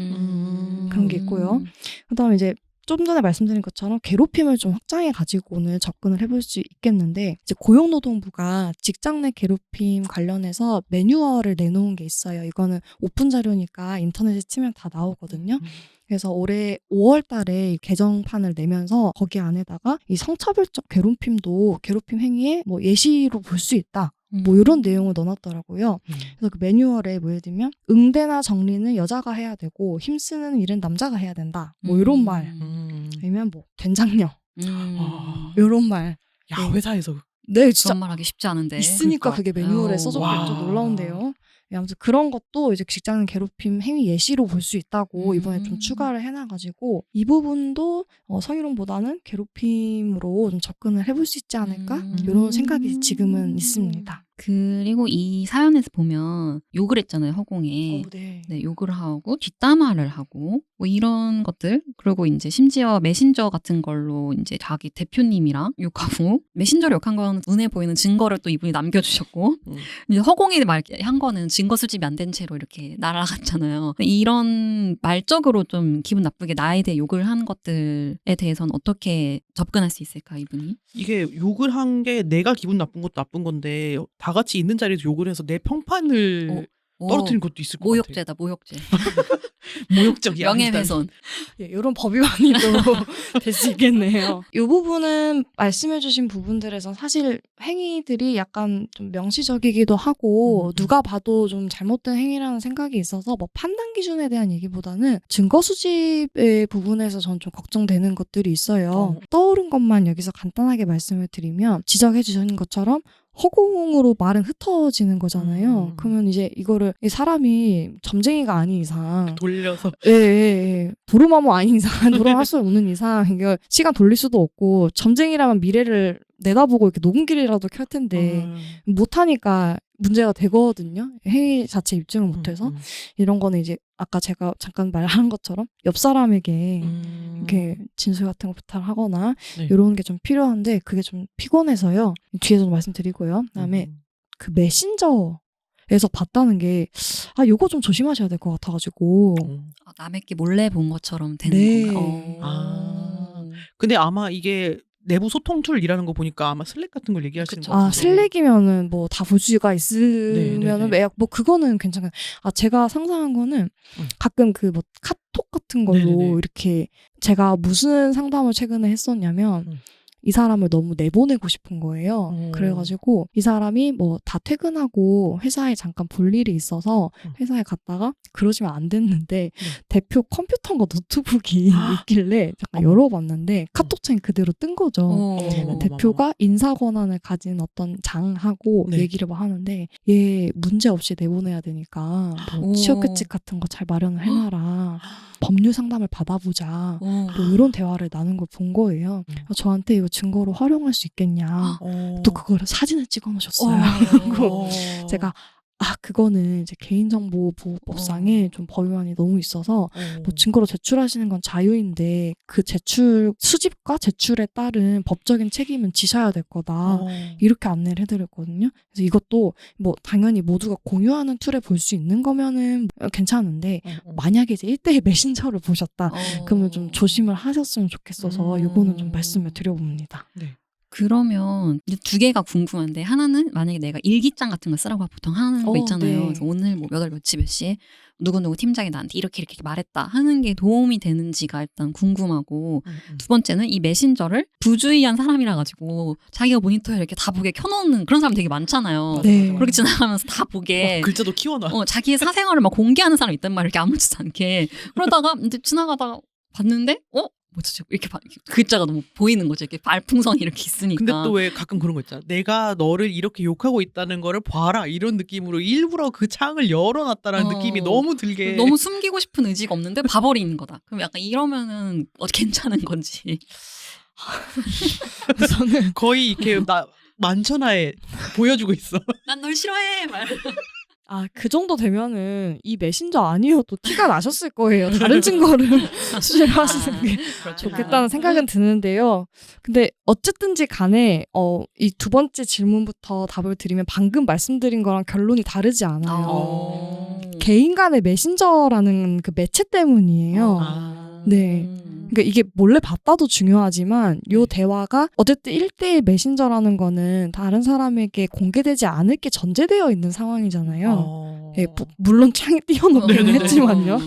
그런 게 있고요. 그다음에 이제 좀 전에 말씀드린 것처럼 괴롭힘을 좀 확장해 가지고는 접근을 해볼 수 있겠는데 이제 고용노동부가 직장 내 괴롭힘 관련해서 매뉴얼을 내놓은 게 있어요. 이거는 오픈 자료니까 인터넷에 치면 다 나오거든요. 그래서 올해 5월 달에 개정판을 내면서 거기 안에다가 이 성차별적 괴롭힘도 괴롭힘 행위의 뭐 예시로 볼 수 있다. 뭐 이런 내용을 넣어놨더라고요. 그래서 그 매뉴얼에 뭐 예를 들면 응대나 정리는 여자가 해야 되고 힘쓰는 일은 남자가 해야 된다. 뭐 이런 말. 아니면 뭐 된장녀. 이런 말.
야 회사에서
네, 진짜
그런 말 하기 쉽지 않은데.
있으니까
그러니까.
그게 매뉴얼에
아유,
써져
와.
있죠. 놀라운데요. 네, 아무튼 그런 것도 이제 직장 괴롭힘 행위 예시로 볼 수 있다고 이번에 좀 추가를 해놔가지고 이 부분도 성희롱보다는 괴롭힘으로 좀 접근을 해볼 수 있지 않을까? 이런 생각이 지금은 있습니다.
그리고 이 사연에서 보면 욕을 했잖아요, 허공에.
네.
네, 욕을 하고 뒷담화를 하고 뭐 이런 것들. 그리고 이제 심지어 메신저 같은 걸로 이제 자기 대표님이랑 욕하고 메신저로 욕한 건 눈에 보이는 증거를 또 이분이 남겨주셨고 이제 허공에 한 거는 증거 수집이 안 된 채로 이렇게 날아갔잖아요. 이런 말적으로 좀 기분 나쁘게 나에 대해 욕을 한 것들에 대해서는 어떻게 접근할 수 있을까, 이분이?
이게 욕을 한 게 내가 기분 나쁜 것도 나쁜 건데 다 같이 있는 자리에서 욕을 해서 내 평판을 떨어뜨린 것도 있을 것 같아.
모욕죄다, 모욕죄.
모욕적이야.
명예훼손.
예, 이런 법 위반이 또 될 수 있겠네요. 이 부분은 말씀해주신 부분들에서 사실 행위들이 약간 좀 명시적이기도 하고 누가 봐도 좀 잘못된 행위라는 생각이 있어서 뭐 판단 기준에 대한 얘기보다는 증거 수집의 부분에서 전 좀 걱정되는 것들이 있어요. 떠오른 것만 여기서 간단하게 말씀을 드리면 지적해 주신 것처럼 허공으로 말은 흩어지는 거잖아요. 그러면 이제 이거를 이 사람이 점쟁이가 아닌 이상
돌려서
도루마무 아닌 이상 도루할 수 없는 이상 이거 시간 돌릴 수도 없고 점쟁이라면 미래를 내다보고 이렇게 녹음기라도 켤 텐데 못하니까 문제가 되거든요. 행위 자체 입증을 못해서 이런 거는 이제 아까 제가 잠깐 말한 것처럼 옆 사람에게 이렇게 진술 같은 거 부탁하거나
네.
이런 게 좀 필요한데 그게 좀 피곤해서요. 뒤에서 좀 말씀드리고요. 그다음에 그 메신저에서 봤다는 게 요거 좀 조심하셔야 될 것 같아가지고.
남의 게 몰래 본 것처럼 되는
네.
건가?
근데 아마 이게 내부 소통 툴 일하는 거 보니까 아마 슬랙 같은 걸 얘기하시는
그쵸.
것 같아요.
슬랙이면은 뭐 다 볼 수가 있으면은
네네네.
뭐 그거는 괜찮아요. 제가 상상한 거는 가끔 그 뭐 카톡 같은 걸로
네네네.
이렇게 제가 무슨 상담을 최근에 했었냐면 이 사람을 너무 내보내고 싶은 거예요. 그래가지고 이 사람이 뭐 다 퇴근하고 회사에 잠깐 볼 일이 있어서 회사에 갔다가 그러시면 안 됐는데 대표 컴퓨터인가 노트북이 있길래 잠깐 열어봤는데 카톡창이 그대로 뜬 거죠. 대표가 인사 권한을 가진 어떤 장하고
네.
얘기를 막 하는데 얘 문제 없이 내보내야 되니까 뭐 취업 규칙 같은 거 잘 마련을 해놔라. 법률 상담을 받아보자. 뭐 이런 대화를 나눈 걸 본 거예요. 저한테 이거 증거로 활용할 수 있겠냐. 또 그거를 사진을 찍어 놓으셨어요. 그리고 제가 그거는 이제 개인정보보호법상에 좀 법위반이 너무 있어서 뭐 증거로 제출하시는 건 자유인데 그 제출 수집과 제출에 따른 법적인 책임은 지셔야 될 거다. 이렇게 안내를 해드렸거든요. 그래서 이것도 뭐 당연히 모두가 공유하는 툴에 볼 수 있는 거면은 괜찮은데 만약에 이제 1대1 메신저를 보셨다. 그러면 좀 조심을 하셨으면 좋겠어서 이거는 좀 말씀을 드려봅니다.
네.
그러면 이제 두 개가 궁금한데 하나는 만약에 내가 일기장 같은 거 쓰라고 보통 하는 거 있잖아요.
네.
그래서 오늘 뭐 몇 월 며칠 몇 시에 누구누구 팀장이 나한테 이렇게 말했다 하는 게 도움이 되는지가 일단 궁금하고 두 번째는 이 메신저를 부주의한 사람이라 가지고 자기가 모니터에 이렇게 다 보게 켜놓는 그런 사람 되게 많잖아요.
네.
그렇게 지나가면서 다 보게
글자도 키워놔.
자기의 사생활을 막 공개하는 사람 있단 말이야. 이렇게 아무렇지도 않게. 그러다가 이제 지나가다가 봤는데 뭐지? 이렇게 글자가 너무 보이는 거죠. 이렇게 발풍선이 이렇게 있으니까.
근데 또 왜 가끔 그런 거 있잖아. 내가 너를 이렇게 욕하고 있다는 거를 봐라. 이런 느낌으로 일부러 그 창을 열어놨다라는 느낌이 너무 들게.
너무 숨기고 싶은 의지가 없는데 봐버리는 거다. 그럼 약간 이러면은 괜찮은 건지.
저는
거의 이렇게 만천하에 보여주고 있어.
난 널 싫어해. 말.
그 정도 되면은 이 메신저 아니어도 티가 나셨을 거예요. 다른 증거를 수집하시는 게
그렇죠.
좋겠다는 생각은 드는데요. 근데 어쨌든지 간에 이 두 번째 질문부터 답을 드리면 방금 말씀드린 거랑 결론이 다르지 않아요. 개인 간의 메신저라는 그 매체 때문이에요. 네. 그러니까 이게 몰래 봤다도 중요하지만 요 대화가 어쨌든 1대1 메신저라는 거는 다른 사람에게 공개되지 않을 게 전제되어 있는 상황이잖아요. 예, 물론 창에 띄워놓기는 했지만요.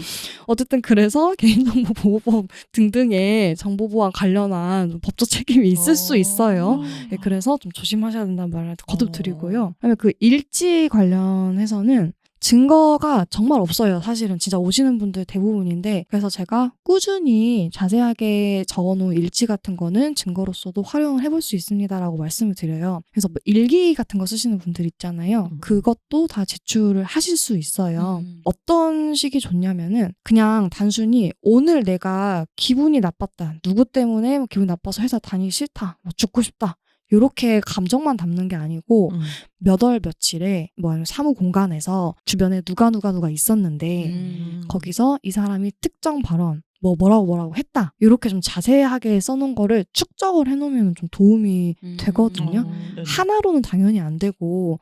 어쨌든 그래서 개인정보보호법 등등의 정보보호와 관련한 법적 책임이 있을 수 있어요. 예, 그래서 좀 조심하셔야 된다는 말을 거듭 드리고요. 그다음에 그 일지 관련해서는 증거가 정말 없어요. 사실은 진짜 오시는 분들 대부분인데 그래서 제가 꾸준히 자세하게 적어놓은 일지 같은 거는 증거로서도 활용을 해볼 수 있습니다라고 말씀을 드려요. 그래서 뭐 일기 같은 거 쓰시는 분들 있잖아요. 그것도 다 제출을 하실 수 있어요. 어떤 식이 좋냐면은 그냥 단순히 오늘 내가 기분이 나빴다. 누구 때문에 기분이 나빠서 회사 다니기 싫다. 뭐 죽고 싶다. 요렇게 감정만 담는 게 아니고 몇 월 며칠에 뭐 사무 공간에서 주변에 누가 있었는데 거기서 이 사람이 특정 발언 뭐라고 했다. 이렇게 좀 자세하게 써놓은 거를 축적을 해놓으면 좀 도움이 되거든요. 하나로는 당연히 안 되고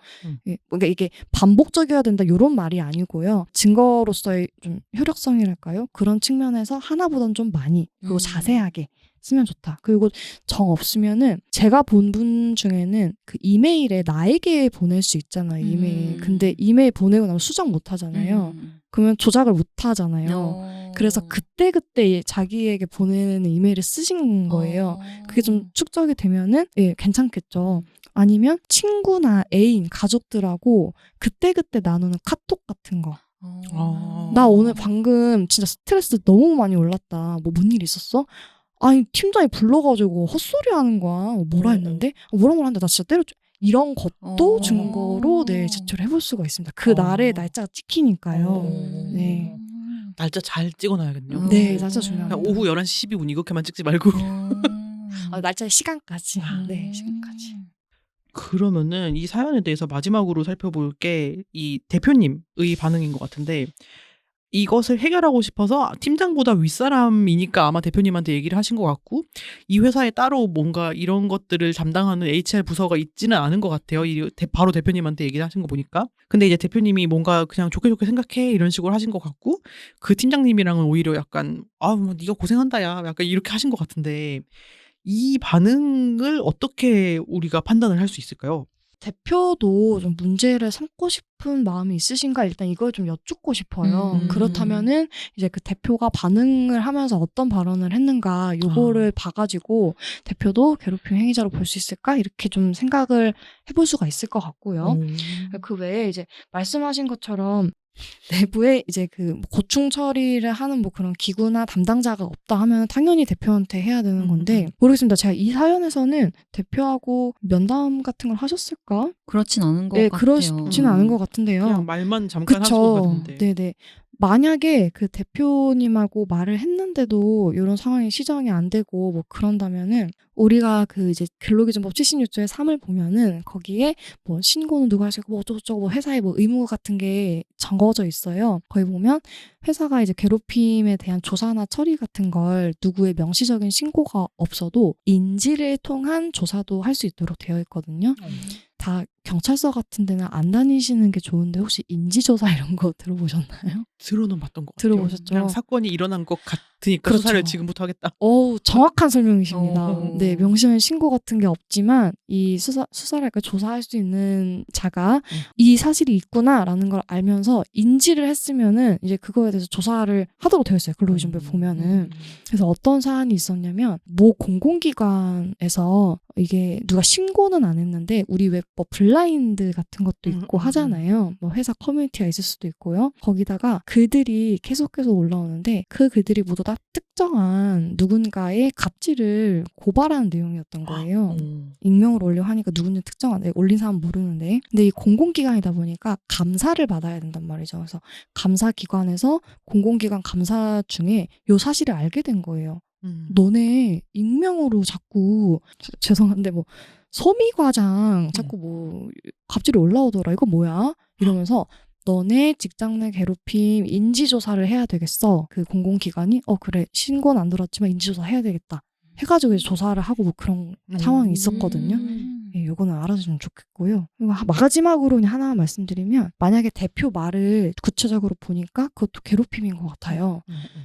그러니까 이게 반복적이어야 된다 이런 말이 아니고요. 증거로서의 좀 효력성이랄까요? 그런 측면에서 하나보단 좀 많이 그리고 자세하게 쓰면 좋다. 그리고 정 없으면은 제가 본 분 중에는 그 이메일에 나에게 보낼 수 있잖아요. 이메일. 근데 이메일 보내고 나면 수정 못 하잖아요. 그러면 조작을 못 하잖아요. 그래서 그때 자기에게 보내는 이메일을 쓰신 거예요. 그게 좀 축적이 되면은 괜찮겠죠. 아니면 친구나 애인, 가족들하고 그때 나누는 카톡 같은 거. 나 오늘 방금 진짜 스트레스 너무 많이 올랐다. 뭐 뭔 일 있었어? 아니 팀장이 불러가지고 헛소리 하는 거야. 뭐라 했는데? 뭐라 하는데 나 진짜 때려줘. 이런 것도 증거로 제출해볼 수가 있습니다. 그 날에 날짜가 찍히니까요. 네.
날짜 잘 찍어놔야겠네요.
네, 날짜 중요합니다.
오후 11시 12분 이렇게만 찍지 말고.
날짜 시간까지. 네, 시간까지.
그러면은 이 사연에 대해서 마지막으로 살펴볼 게 이 대표님의 반응인 것 같은데 이것을 해결하고 싶어서 팀장보다 윗사람이니까 아마 대표님한테 얘기를 하신 것 같고 이 회사에 따로 뭔가 이런 것들을 담당하는 HR 부서가 있지는 않은 것 같아요. 바로 대표님한테 얘기를 하신 거 보니까. 근데 이제 대표님이 뭔가 그냥 좋게 생각해 이런 식으로 하신 것 같고 그 팀장님이랑은 오히려 약간 뭐 네가 고생한다 야 약간 이렇게 하신 것 같은데 이 반응을 어떻게 우리가 판단을 할 수 있을까요?
대표도 좀 문제를 삼고 싶은 마음이 있으신가 일단 이걸 좀 여쭙고 싶어요. 그렇다면은 이제 그 대표가 반응을 하면서 어떤 발언을 했는가 요거를 봐가지고 대표도 괴롭힘 행위자로 볼 수 있을까 이렇게 좀 생각을 해볼 수가 있을 것 같고요. 그 외에 이제 말씀하신 것처럼 내부에 이제 그 고충 처리를 하는 뭐 그런 기구나 담당자가 없다 하면 당연히 대표한테 해야 되는 건데 모르겠습니다. 제가 이 사연에서는 대표하고 면담 같은 걸 하셨을까?
그렇진 않은 것
네,
같아요.
그렇지는 않은 것 같은데요.
그냥 말만 잠깐 하신
그쵸.
것 같은데.
네네. 만약에 그 대표님하고 말을 했는데도 이런 상황이 시정이 안 되고 뭐 그런다면은 우리가 그 이제 근로기준법 76조의 3을 보면은 거기에 뭐 신고는 누가 할 수 있고 뭐 어쩌고저쩌고 뭐 회사의 뭐 의무 같은 게 적어져 있어요. 거기 보면 회사가 이제 괴롭힘에 대한 조사나 처리 같은 걸 누구의 명시적인 신고가 없어도 인지를 통한 조사도 할 수 있도록 되어 있거든요. 다 경찰서 같은 데는 안 다니시는 게 좋은데 혹시 인지조사 이런 거 들어보셨나요?
들어는 봤던 것 같아요.
들어보셨죠?
그냥 사건이 일어난 것 같으니까
그렇죠.
수사를 지금부터 하겠다.
정확한 설명이십니다.
오.
네, 명시적인 신고 같은 게 없지만 이 수사랄까 조사할 수 있는 자가 이 사실이 있구나라는 걸 알면서 인지를 했으면은 이제 그거에 대해서 조사를 하도록 되어 있어요. 근로기준법 보면은. 그래서 어떤 사안이 있었냐면 모 공공기관에서 이게 누가 신고는 안 했는데 우리 왜 뭐 블라인드 같은 것도 있고 하잖아요. 뭐 회사 커뮤니티가 있을 수도 있고요. 거기다가 글들이 계속해서 올라오는데 그 글들이 모두 다 특정한 누군가의 갑질을 고발하는 내용이었던 거예요. 익명으로 올려 하니까 누군지 특정한 올린 사람 모르는데 근데 이 공공기관이다 보니까 감사를 받아야 된단 말이죠. 그래서 감사기관에서 공공기관 감사 중에 요 사실을 알게 된 거예요. 너네 익명으로 자꾸 죄송한데 뭐 소미과장 자꾸 뭐 갑질이 올라오더라. 이거 뭐야? 이러면서 너네 직장 내 괴롭힘 인지조사를 해야 되겠어. 그 공공기관이 그래 신고는 안 들었지만 인지조사 해야 되겠다. 해가지고 이제 조사를 하고 뭐 그런 상황이 있었거든요. 예, 요거는 알아주시면 좋겠고요. 그리고 마지막으로 그냥 하나 말씀드리면 만약에 대표 말을 구체적으로 보니까 그것도 괴롭힘인 것 같아요.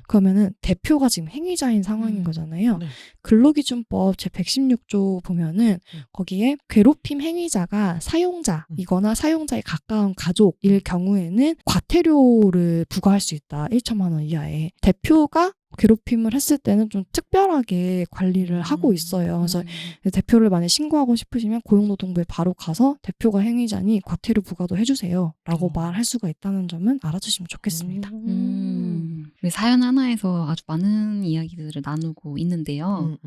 그러면은 대표가 지금 행위자인 상황인 거잖아요.
네.
근로기준법 제116조 보면은 거기에 괴롭힘 행위자가 사용자이거나 사용자에 가까운 가족일 경우에는 과태료를 부과할 수 있다. 1천만 원 이하에. 대표가 괴롭힘을 했을 때는 좀 특별하게 관리를 하고 있어요. 그래서 대표를 만약 신고하고 싶으시면 고용노동부에 바로 가서 대표가 행위자니 과태료 부과도 해주세요 라고 말할 수가 있다는 점은 알아주시면 좋겠습니다.
우리 사연 하나에서 아주 많은 이야기들을 나누고 있는데요.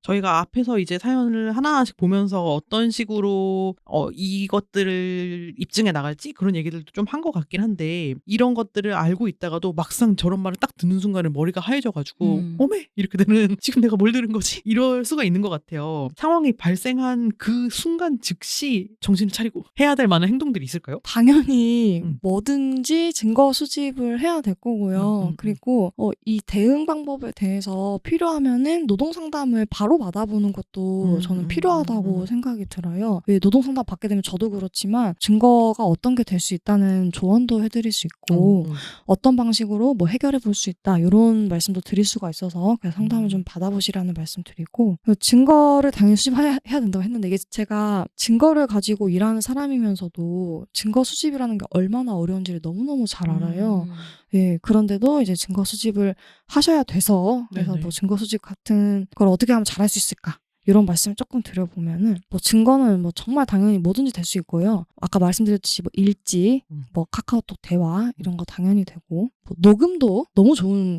저희가 앞에서 이제 사연을 하나씩 보면서 어떤 식으로 이것들을 입증해 나갈지 그런 얘기들도 좀 한 것 같긴 한데 이런 것들을 알고 있다가도 막상 저런 말을 딱 듣는 순간에 머리가 하얘져가지고 어메 이렇게 되는 지금 내가 뭘 들은 거지? 이럴 수가 있는 것 같아요. 상황이 발생한 그 순간 즉시 정신을 차리고 해야 될 만한 행동들이 있을까요?
당연히 뭐든지 증거 수집을 해야 될 거고요. 그리고 이 대응 방법에 대해서 필요하면은 노동상담을 바로 받아보는 것도 저는 필요하다고 생각이 들어요. 왜 노동상담 받게 되면 저도 그렇지만 증거가 어떤 게 될 수 있다는 조언도 해드릴 수 있고 어떤 방식으로 뭐 해결해 볼 수 있다 이런 말씀도 드릴 수가 있어서 그래서 상담을 좀 받아보시라는 말씀 드리고 증거를 당연히 수집해야 된다고 했는데 이게 제가 증거를 가지고 일하는 사람이면서도 증거 수집이라는 게 얼마나 어려운지를 너무너무 잘 알아요. 예, 그런데도 이제 증거 수집을 하셔야 돼서 그래서
네네.
뭐 증거 수집 같은 걸 어떻게 하면 잘할 수 있을까? 이런 말씀을 조금 드려보면은 뭐 증거는 뭐 정말 당연히 뭐든지 될 수 있고요. 아까 말씀드렸듯이 뭐 일지, 뭐 카카오톡 대화 이런 거 당연히 되고 뭐 녹음도 너무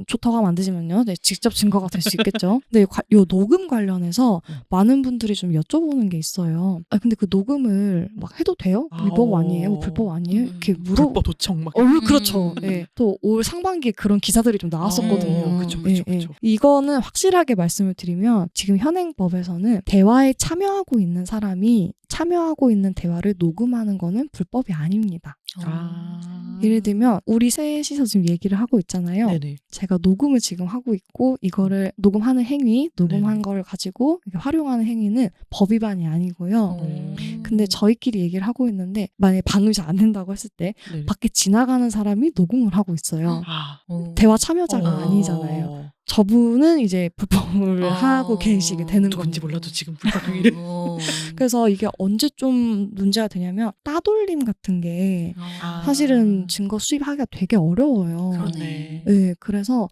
좋다고 하면 안 되지만요. 네, 직접 증거가 될 수 있겠죠. 근데 요 녹음 관련해서 많은 분들이 좀 여쭤보는 게 있어요. 근데 그 녹음을 막 해도 돼요? 위법 아니에요? 뭐 불법 아니에요? 이렇게
불법 도청 막.
그렇죠. 예. 또 올 상반기에 그런 기사들이 좀 나왔었거든요.
그쵸.
이거는 확실하게 말씀을 드리면 지금 현행법에서는 대화에 참여하고 있는 사람이 참여하고 있는 대화를 녹음하는 거는 불법이 아닙니다. 예를 들면 우리 셋이서 지금 얘기를 하고 있잖아요.
네네.
제가 녹음을 지금 하고 있고 이거를 녹음하는 행위, 녹음한
네네.
거를 가지고 활용하는 행위는 법 위반이 아니고요. 근데 저희끼리 얘기를 하고 있는데 만약에 방음이 잘 안 된다고 했을 때
네네.
밖에 지나가는 사람이 녹음을 하고 있어요. 대화 참여자가 아니잖아요. 저분은 이제 불법을 하고 계시게 되는
누군지
겁니다.
몰라도 지금 불법 행위를.
그래서 이게 언제 좀 문제가 되냐면 따돌림 같은 게 사실은 증거 수집하기가 되게 어려워요.
그러네.
네, 그래서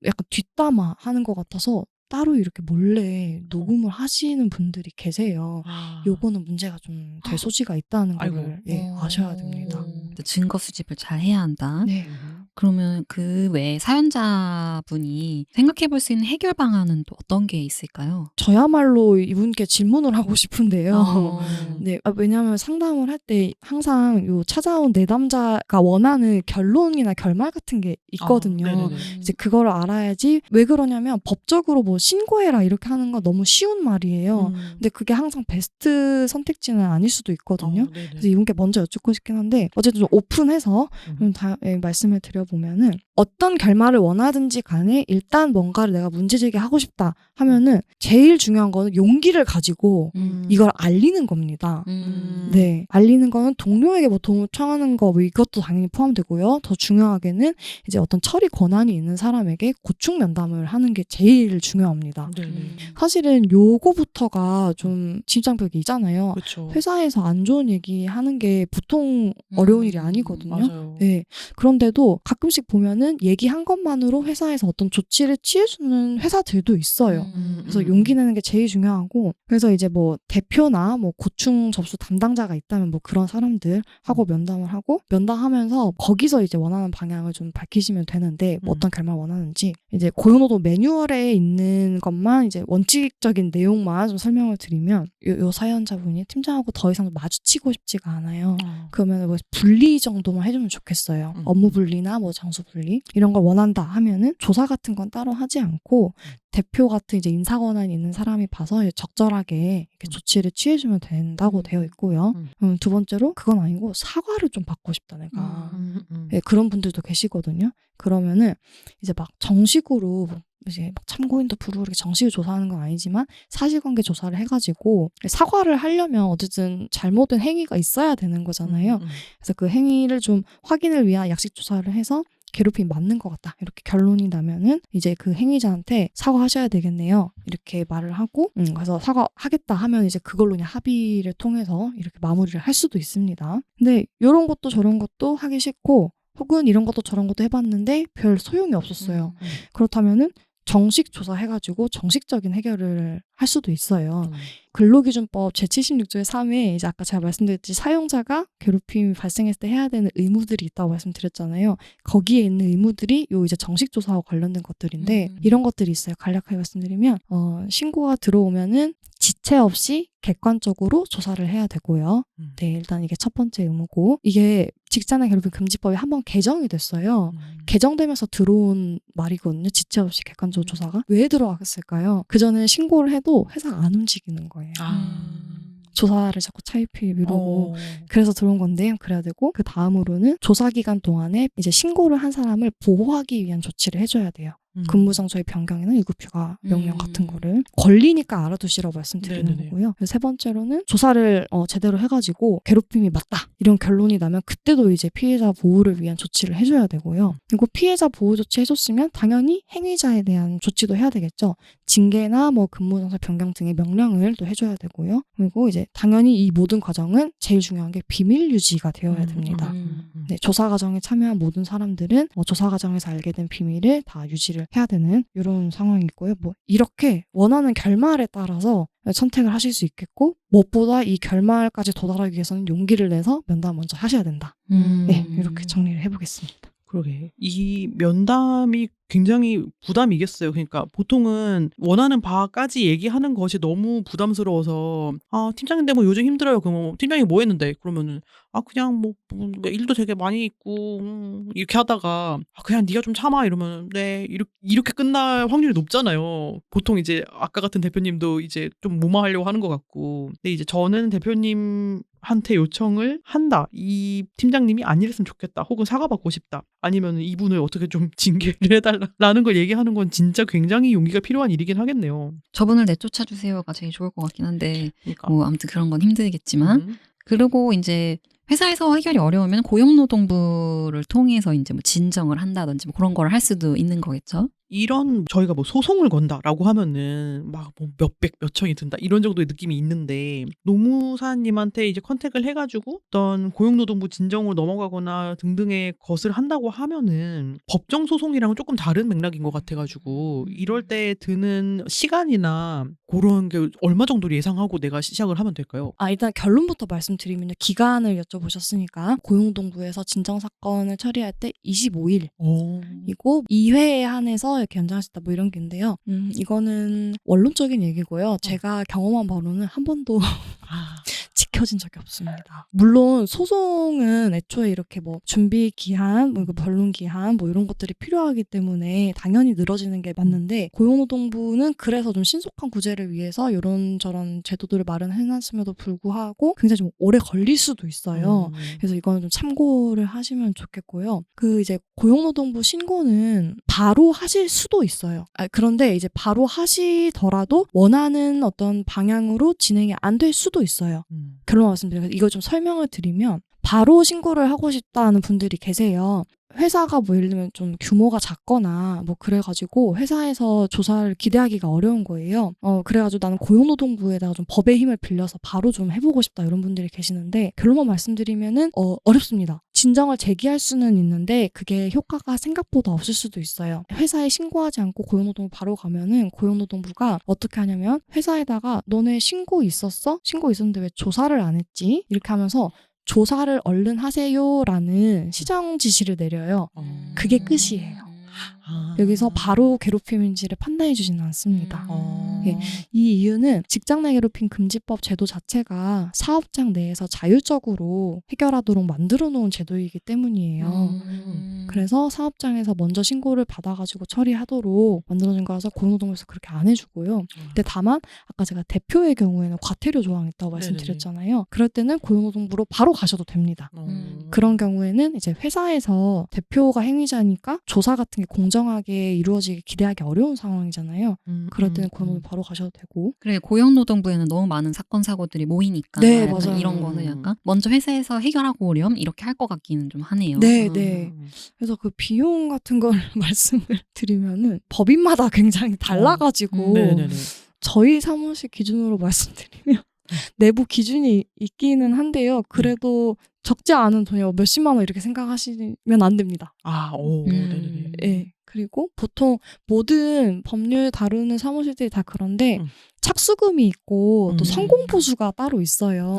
약간 뒷담화 하는 것 같아서 따로 이렇게 몰래 녹음을 하시는 분들이 계세요. 요거는 문제가 좀 될 소지가 있다는
아이고.
걸 예, 아셔야 됩니다.
증거 수집을 잘 해야 한다.
네.
그러면 그 외에 사연자분이 생각해 볼 수 있는 해결 방안은 또 어떤 게 있을까요?
저야말로 이분께 질문을 하고 싶은데요.
어.
네, 왜냐하면 상담을 할 때 항상 요 찾아온 내담자가 원하는 결론이나 결말 같은 게 있거든요.
네네네.
이제 그걸 알아야지. 왜 그러냐면 법적으로 뭐 신고해라 이렇게 하는 건 너무 쉬운 말이에요. 근데 그게 항상 베스트 선택지는 아닐 수도 있거든요.
네네.
그래서 이분께 먼저 여쭙고 싶긴 한데 어쨌든 좀 오픈해서 좀 말씀을 드려보면은 어떤 결말을 원하든지 간에 일단 뭔가를 내가 문제제기하고 싶다 하면은 제일 중요한 거는 용기를 가지고 이걸 알리는 겁니다. 네, 알리는 거는 동료에게 뭐 도움을 청하는 거 뭐 이것도 당연히 포함되고요. 더 중요하게는 이제 어떤 처리 권한이 있는 사람에게 고충 면담을 하는 게 제일 중요합니다.
네네.
사실은 요거부터가 좀 진입장벽이 있잖아요.
그렇죠.
회사에서 안 좋은 얘기 하는 게 보통 어려운 일이 아니거든요.
맞아요.
네. 그런데도 가끔씩 보면은 얘기한 것만으로 회사에서 어떤 조치를 취해주는 회사들도 있어요. 그래서 용기 내는 게 제일 중요하고, 그래서 이제 뭐 대표나 뭐 고충 접수 담당자가 있다면 뭐 그런 사람들하고 면담을 하고, 면담하면서 거기서 이제 원하는 방향을 좀 밝히시면 되는데, 뭐 어떤 결말 원하는지, 이제 고용노동 매뉴얼에 있는 것만 이제 원칙적인 내용만 좀 설명을 드리면, 요 사연자분이 팀장하고 더 이상 마주치고 싶지가 않아요. 그러면 뭐 분리 정도만 해주면 좋겠어요. 업무 분리나 뭐 장소 분리 이런 걸 원한다 하면은 조사 같은 건 따로 하지 않고 대표 같은 이제 인사 권한이 있는 사람이 봐서 적절하게 이렇게 조치를 취해주면 된다고 되어 있고요. 두 번째로 그건 아니고 사과를 좀 받고 싶다 내가. 네, 그런 분들도 계시거든요. 그러면은 이제 막 정식으로 이제 막 참고인도 부르고 이렇게 정식으로 조사하는 건 아니지만 사실관계 조사를 해가지고 사과를 하려면 어쨌든 잘못된 행위가 있어야 되는 거잖아요. 그래서 그 행위를 좀 확인을 위한 약식 조사를 해서 괴롭힘이 맞는 것 같다. 이렇게 결론이 나면은 이제 그 행위자한테 사과하셔야 되겠네요. 이렇게 말을 하고 그래서 사과하겠다 하면 이제 그걸로 그냥 합의를 통해서 이렇게 마무리를 할 수도 있습니다. 근데 이런 것도 저런 것도 하기 싫고 혹은 이런 것도 저런 것도 해봤는데 별 소용이 없었어요. 그렇다면은 정식 조사해가지고 정식적인 해결을 할 수도 있어요. 근로기준법 제76조의 3에 이제 아까 제가 말씀드렸듯이 사용자가 괴롭힘이 발생했을 때 해야 되는 의무들이 있다고 말씀드렸잖아요. 거기에 있는 의무들이 요 이제 정식 조사와 관련된 것들인데 이런 것들이 있어요. 간략하게 말씀드리면 신고가 들어오면은 지체 없이 객관적으로 조사를 해야 되고요. 네, 일단 이게 첫 번째 의무고 이게 직장내 괴롭힘 금지법이 한번 개정이 됐어요. 개정되면서 들어온 말이거든요. 지체 없이 객관적으로 조사가. 왜 들어왔을까요? 그전에 신고를 해도 회사가 안 움직이는 거예요. 조사를 자꾸 차일피일 미루고 그래서 들어온 건데 그래야 되고 그 다음으로는 조사 기간 동안에 이제 신고를 한 사람을 보호하기 위한 조치를 해줘야 돼요. 근무장소의 변경이나 유급휴가 명령 같은 거를 권리니까 알아두시라고 말씀드리는
네네네.
거고요. 세 번째로는 조사를 제대로 해가지고 괴롭힘이 맞다 이런 결론이 나면 그때도 이제 피해자 보호를 위한 조치를 해줘야 되고요. 그리고 피해자 보호 조치 해줬으면 당연히 행위자에 대한 조치도 해야 되겠죠. 징계나 뭐 근무장소 변경 등의 명령을 또 해줘야 되고요. 그리고 이제 당연히 이 모든 과정은 제일 중요한 게 비밀 유지가 되어야 됩니다. 네, 조사 과정에 참여한 모든 사람들은 조사 과정에서 알게 된 비밀을 다 유지를 해야 되는 이런 상황이 있고요. 뭐 이렇게 원하는 결말에 따라서 선택을 하실 수 있겠고 무엇보다 이 결말까지 도달하기 위해서는 용기를 내서 면담 먼저 하셔야 된다. 네, 이렇게 정리를 해보겠습니다.
그러게. 이 면담이 굉장히 부담이겠어요. 그러니까 보통은 원하는 바까지 얘기하는 것이 너무 부담스러워서 팀장인데 뭐 요즘 힘들어요. 그럼 팀장이 뭐 했는데? 그러면은 그냥 뭐 일도 되게 많이 있고 이렇게 하다가 그냥 네가 좀 참아 이러면 네 이렇게 끝날 확률이 높잖아요. 보통 이제 아까 같은 대표님도 이제 좀 무마하려고 하는 것 같고 근데 이제 저는 대표님한테 요청을 한다. 이 팀장님이 안 이랬으면 좋겠다. 혹은 사과받고 싶다. 아니면 이분을 어떻게 좀 징계를 해달라는 걸 얘기하는 건 진짜 굉장히 용기가 필요한 일이긴 하겠네요.
저분을 내쫓아주세요가 제일 좋을 것 같긴 한데
그러니까.
뭐 아무튼 그런 건 힘들겠지만 그리고 이제 회사에서 해결이 어려우면 고용노동부를 통해서 이제 뭐 진정을 한다든지 뭐 그런 걸 할 수도 있는 거겠죠.
이런 저희가 뭐 소송을 건다라고 하면은 막 뭐 몇백 몇천이 든다 이런 정도의 느낌이 있는데 노무사님한테 이제 컨택을 해가지고 어떤 고용노동부 진정으로 넘어가거나 등등의 것을 한다고 하면은 법정 소송이랑은 조금 다른 맥락인 것 같아가지고 이럴 때 드는 시간이나 그런 게 얼마 정도로 예상하고 내가 시작을 하면 될까요?
일단 결론부터 말씀드리면요. 기간을 여쭤보셨으니까 고용노동부에서 진정사건을 처리할 때 25일 이고 2회에 한해서 이렇게 연장할 수 있다 뭐 이런 게인데요. 이거는 원론적인 얘기고요. 제가 경험한 바로는 한 번도 지켜진 적이 없습니다. 물론 소송은 애초에 이렇게 뭐 준비 기한, 뭐 이거 변론 기한, 뭐 이런 것들이 필요하기 때문에 당연히 늘어지는 게 맞는데 고용노동부는 그래서 좀 신속한 구제를 위해서 이런저런 제도들을 마련해놨음에도 불구하고 굉장히 좀 오래 걸릴 수도 있어요. 그래서 이거는 좀 참고를 하시면 좋겠고요. 그 이제 고용노동부 신고는 바로 하실 수도 있어요. 그런데 이제 바로 하시더라도 원하는 어떤 방향으로 진행이 안 될 수도 있어요. 결론 말씀드리면 이거 좀 설명을 드리면 바로 신고를 하고 싶다는 분들이 계세요. 회사가 뭐 예를 들면 좀 규모가 작거나 뭐 그래가지고 회사에서 조사를 기대하기가 어려운 거예요. 그래가지고 나는 고용노동부에다가 좀 법의 힘을 빌려서 바로 좀 해보고 싶다 이런 분들이 계시는데 결론만 말씀드리면은 어렵습니다. 진정을 제기할 수는 있는데 그게 효과가 생각보다 없을 수도 있어요. 회사에 신고하지 않고 고용노동부 바로 가면은 고용노동부가 어떻게 하냐면 회사에다가 너네 신고 있었어? 신고 있었는데 왜 조사를 안 했지? 이렇게 하면서 조사를 얼른 하세요라는 시정 지시를 내려요. 그게 끝이에요. 여기서 바로 괴롭힘인지를 판단해 주지는 않습니다. 이 이유는 직장 내 괴롭힘 금지법 제도 자체가 사업장 내에서 자율적으로 해결하도록 만들어 놓은 제도이기 때문이에요. 그래서 사업장에서 먼저 신고를 받아가지고 처리하도록 만들어진 거라서 고용노동부에서 그렇게 안 해주고요. 근데 다만 아까 제가 대표의 경우에는 과태료 조항이 있다고 말씀드렸잖아요. 그럴 때는 고용노동부로 바로 가셔도 됩니다. 그런 경우에는 이제 회사에서 대표가 행위자니까 조사 같은 게 공정하게 이루어지게 기대하기 어려운 상황이잖아요. 그럴 때는 고용노동부 바로 가셔도 되고.
그래 고용노동부에는 너무 많은 사건 사고들이 모이니까
네, 맞아요.
이런 거는 약간 먼저 회사에서 해결하고 오렴 이렇게 할 것 같기는 좀 하네요.
네. 그래서 그 비용 같은 걸 말씀을 드리면은 법인마다 굉장히 달라가지고 저희 사무실 기준으로 말씀드리면 내부 기준이 있기는 한데요. 그래도 적지 않은 돈이요. 몇십만 원 이렇게 생각하시면 안 됩니다.
네네네.
네. 그리고 보통 모든 법률 다루는 사무실들이 다 그런데 착수금이 있고 또 성공보수가 따로 있어요.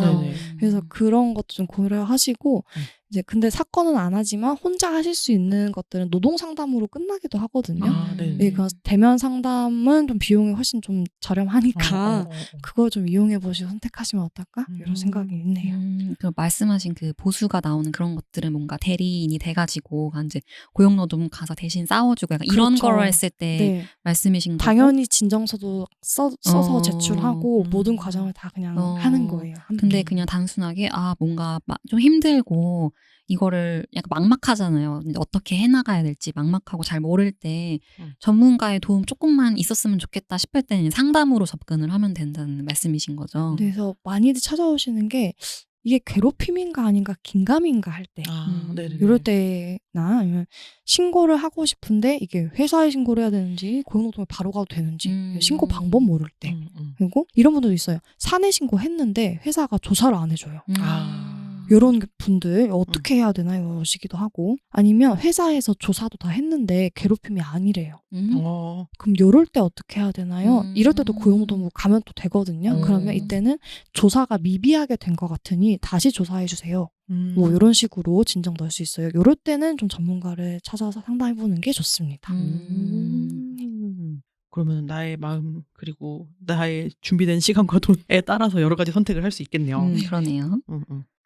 그래서 그런 것도 좀 고려하시고 이제 근데 사건은 안 하지만 혼자 하실 수 있는 것들은 노동상담으로 끝나기도 하거든요. 그러니까 대면 상담은 좀 비용이 훨씬 좀 저렴하니까 그걸 좀 이용해 보시고 선택하시면 어떨까? 이런 생각이 있네요.
그 말씀하신 그 보수가 나오는 그런 것들은 뭔가 대리인이 돼가지고 이제 고용노동부 가서 대신 싸워주고 약간 이런
그렇죠.
걸 했을 때 말씀이신 거고
당연히 진정서도 써서 제출하고 모든 과정을 다 그냥 하는 거예요.
근데 그냥 단순하게 뭔가 좀 힘들고 이거를 약간 막막하잖아요. 어떻게 해나가야 될지 막막하고 잘 모를 때 전문가의 도움 조금만 있었으면 좋겠다 싶을 때는 상담으로 접근을 하면 된다는 말씀이신 거죠.
그래서 많이들 찾아오시는 게 이게 괴롭힘인가 아닌가 긴가민가 할 때 이럴 때나 아니면 신고를 하고 싶은데 이게 회사에 신고를 해야 되는지 고용노동부에 바로 가도 되는지 신고 방법 모를 때 그리고 이런 분들도 있어요. 사내 신고했는데 회사가 조사를 안 해줘요. 이런 분들 어떻게 해야 되나요? 이러시기도 하고 아니면 회사에서 조사도 다 했는데 괴롭힘이 아니래요. 그럼 이럴 때 어떻게 해야 되나요? 이럴 때도 고용노동부 가면 또 되거든요. 그러면 이때는 조사가 미비하게 된 것 같으니 다시 조사해 주세요. 뭐 이런 식으로 진정 넣을 수 있어요. 이럴 때는 좀 전문가를 찾아서 상담해보는 게 좋습니다.
그러면 나의 마음 그리고 나의 준비된 시간과 돈에 따라서 여러 가지 선택을 할 수 있겠네요.
그러네요.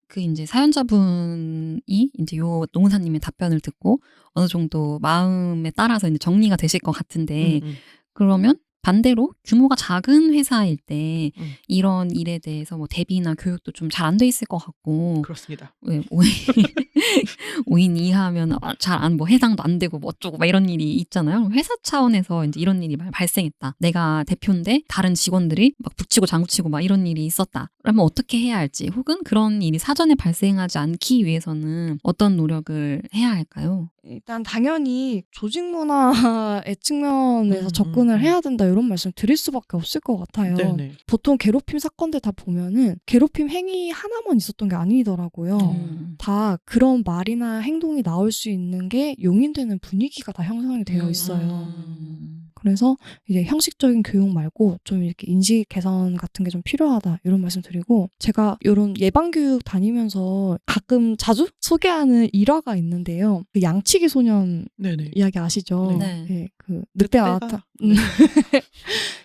그 이제 사연자분이 이제 요 노무사님의 답변을 듣고 어느 정도 마음에 따라서 이제 정리가 되실 것 같은데 그러면 반대로 규모가 작은 회사일 때 이런 일에 대해서 뭐 대비나 교육도 좀 잘 안 돼 있을 것 같고
그렇습니다.
왜 5인 이하면 잘 뭐 해당도 안 되고 뭐 어쩌고 막 이런 일이 있잖아요. 회사 차원에서 이제 이런 일이 발생했다. 내가 대표인데 다른 직원들이 막 북치고 장구치고 막 이런 일이 있었다. 그러면 어떻게 해야 할지 혹은 그런 일이 사전에 발생하지 않기 위해서는 어떤 노력을 해야 할까요?
일단 당연히 조직 문화의 측면에서 접근을 해야 된다 이런 말씀 드릴 수밖에 없을 것 같아요.
네네.
보통 괴롭힘 사건들 다 보면은 괴롭힘 행위 하나만 있었던 게 아니더라고요. 다 그런 말이나 행동이 나올 수 있는 게 용인되는 분위기가 다 형성이 되어 있어요. 그래서 이제 형식적인 교육 말고 좀 이렇게 인식 개선 같은 게 좀 필요하다 이런 말씀 드리고, 제가 이런 예방교육 다니면서 가끔 자주 소개하는 일화가 있는데요. 그 양치기 소년
네네.
이야기 아시죠?
네.
네, 그 늑대가 나타.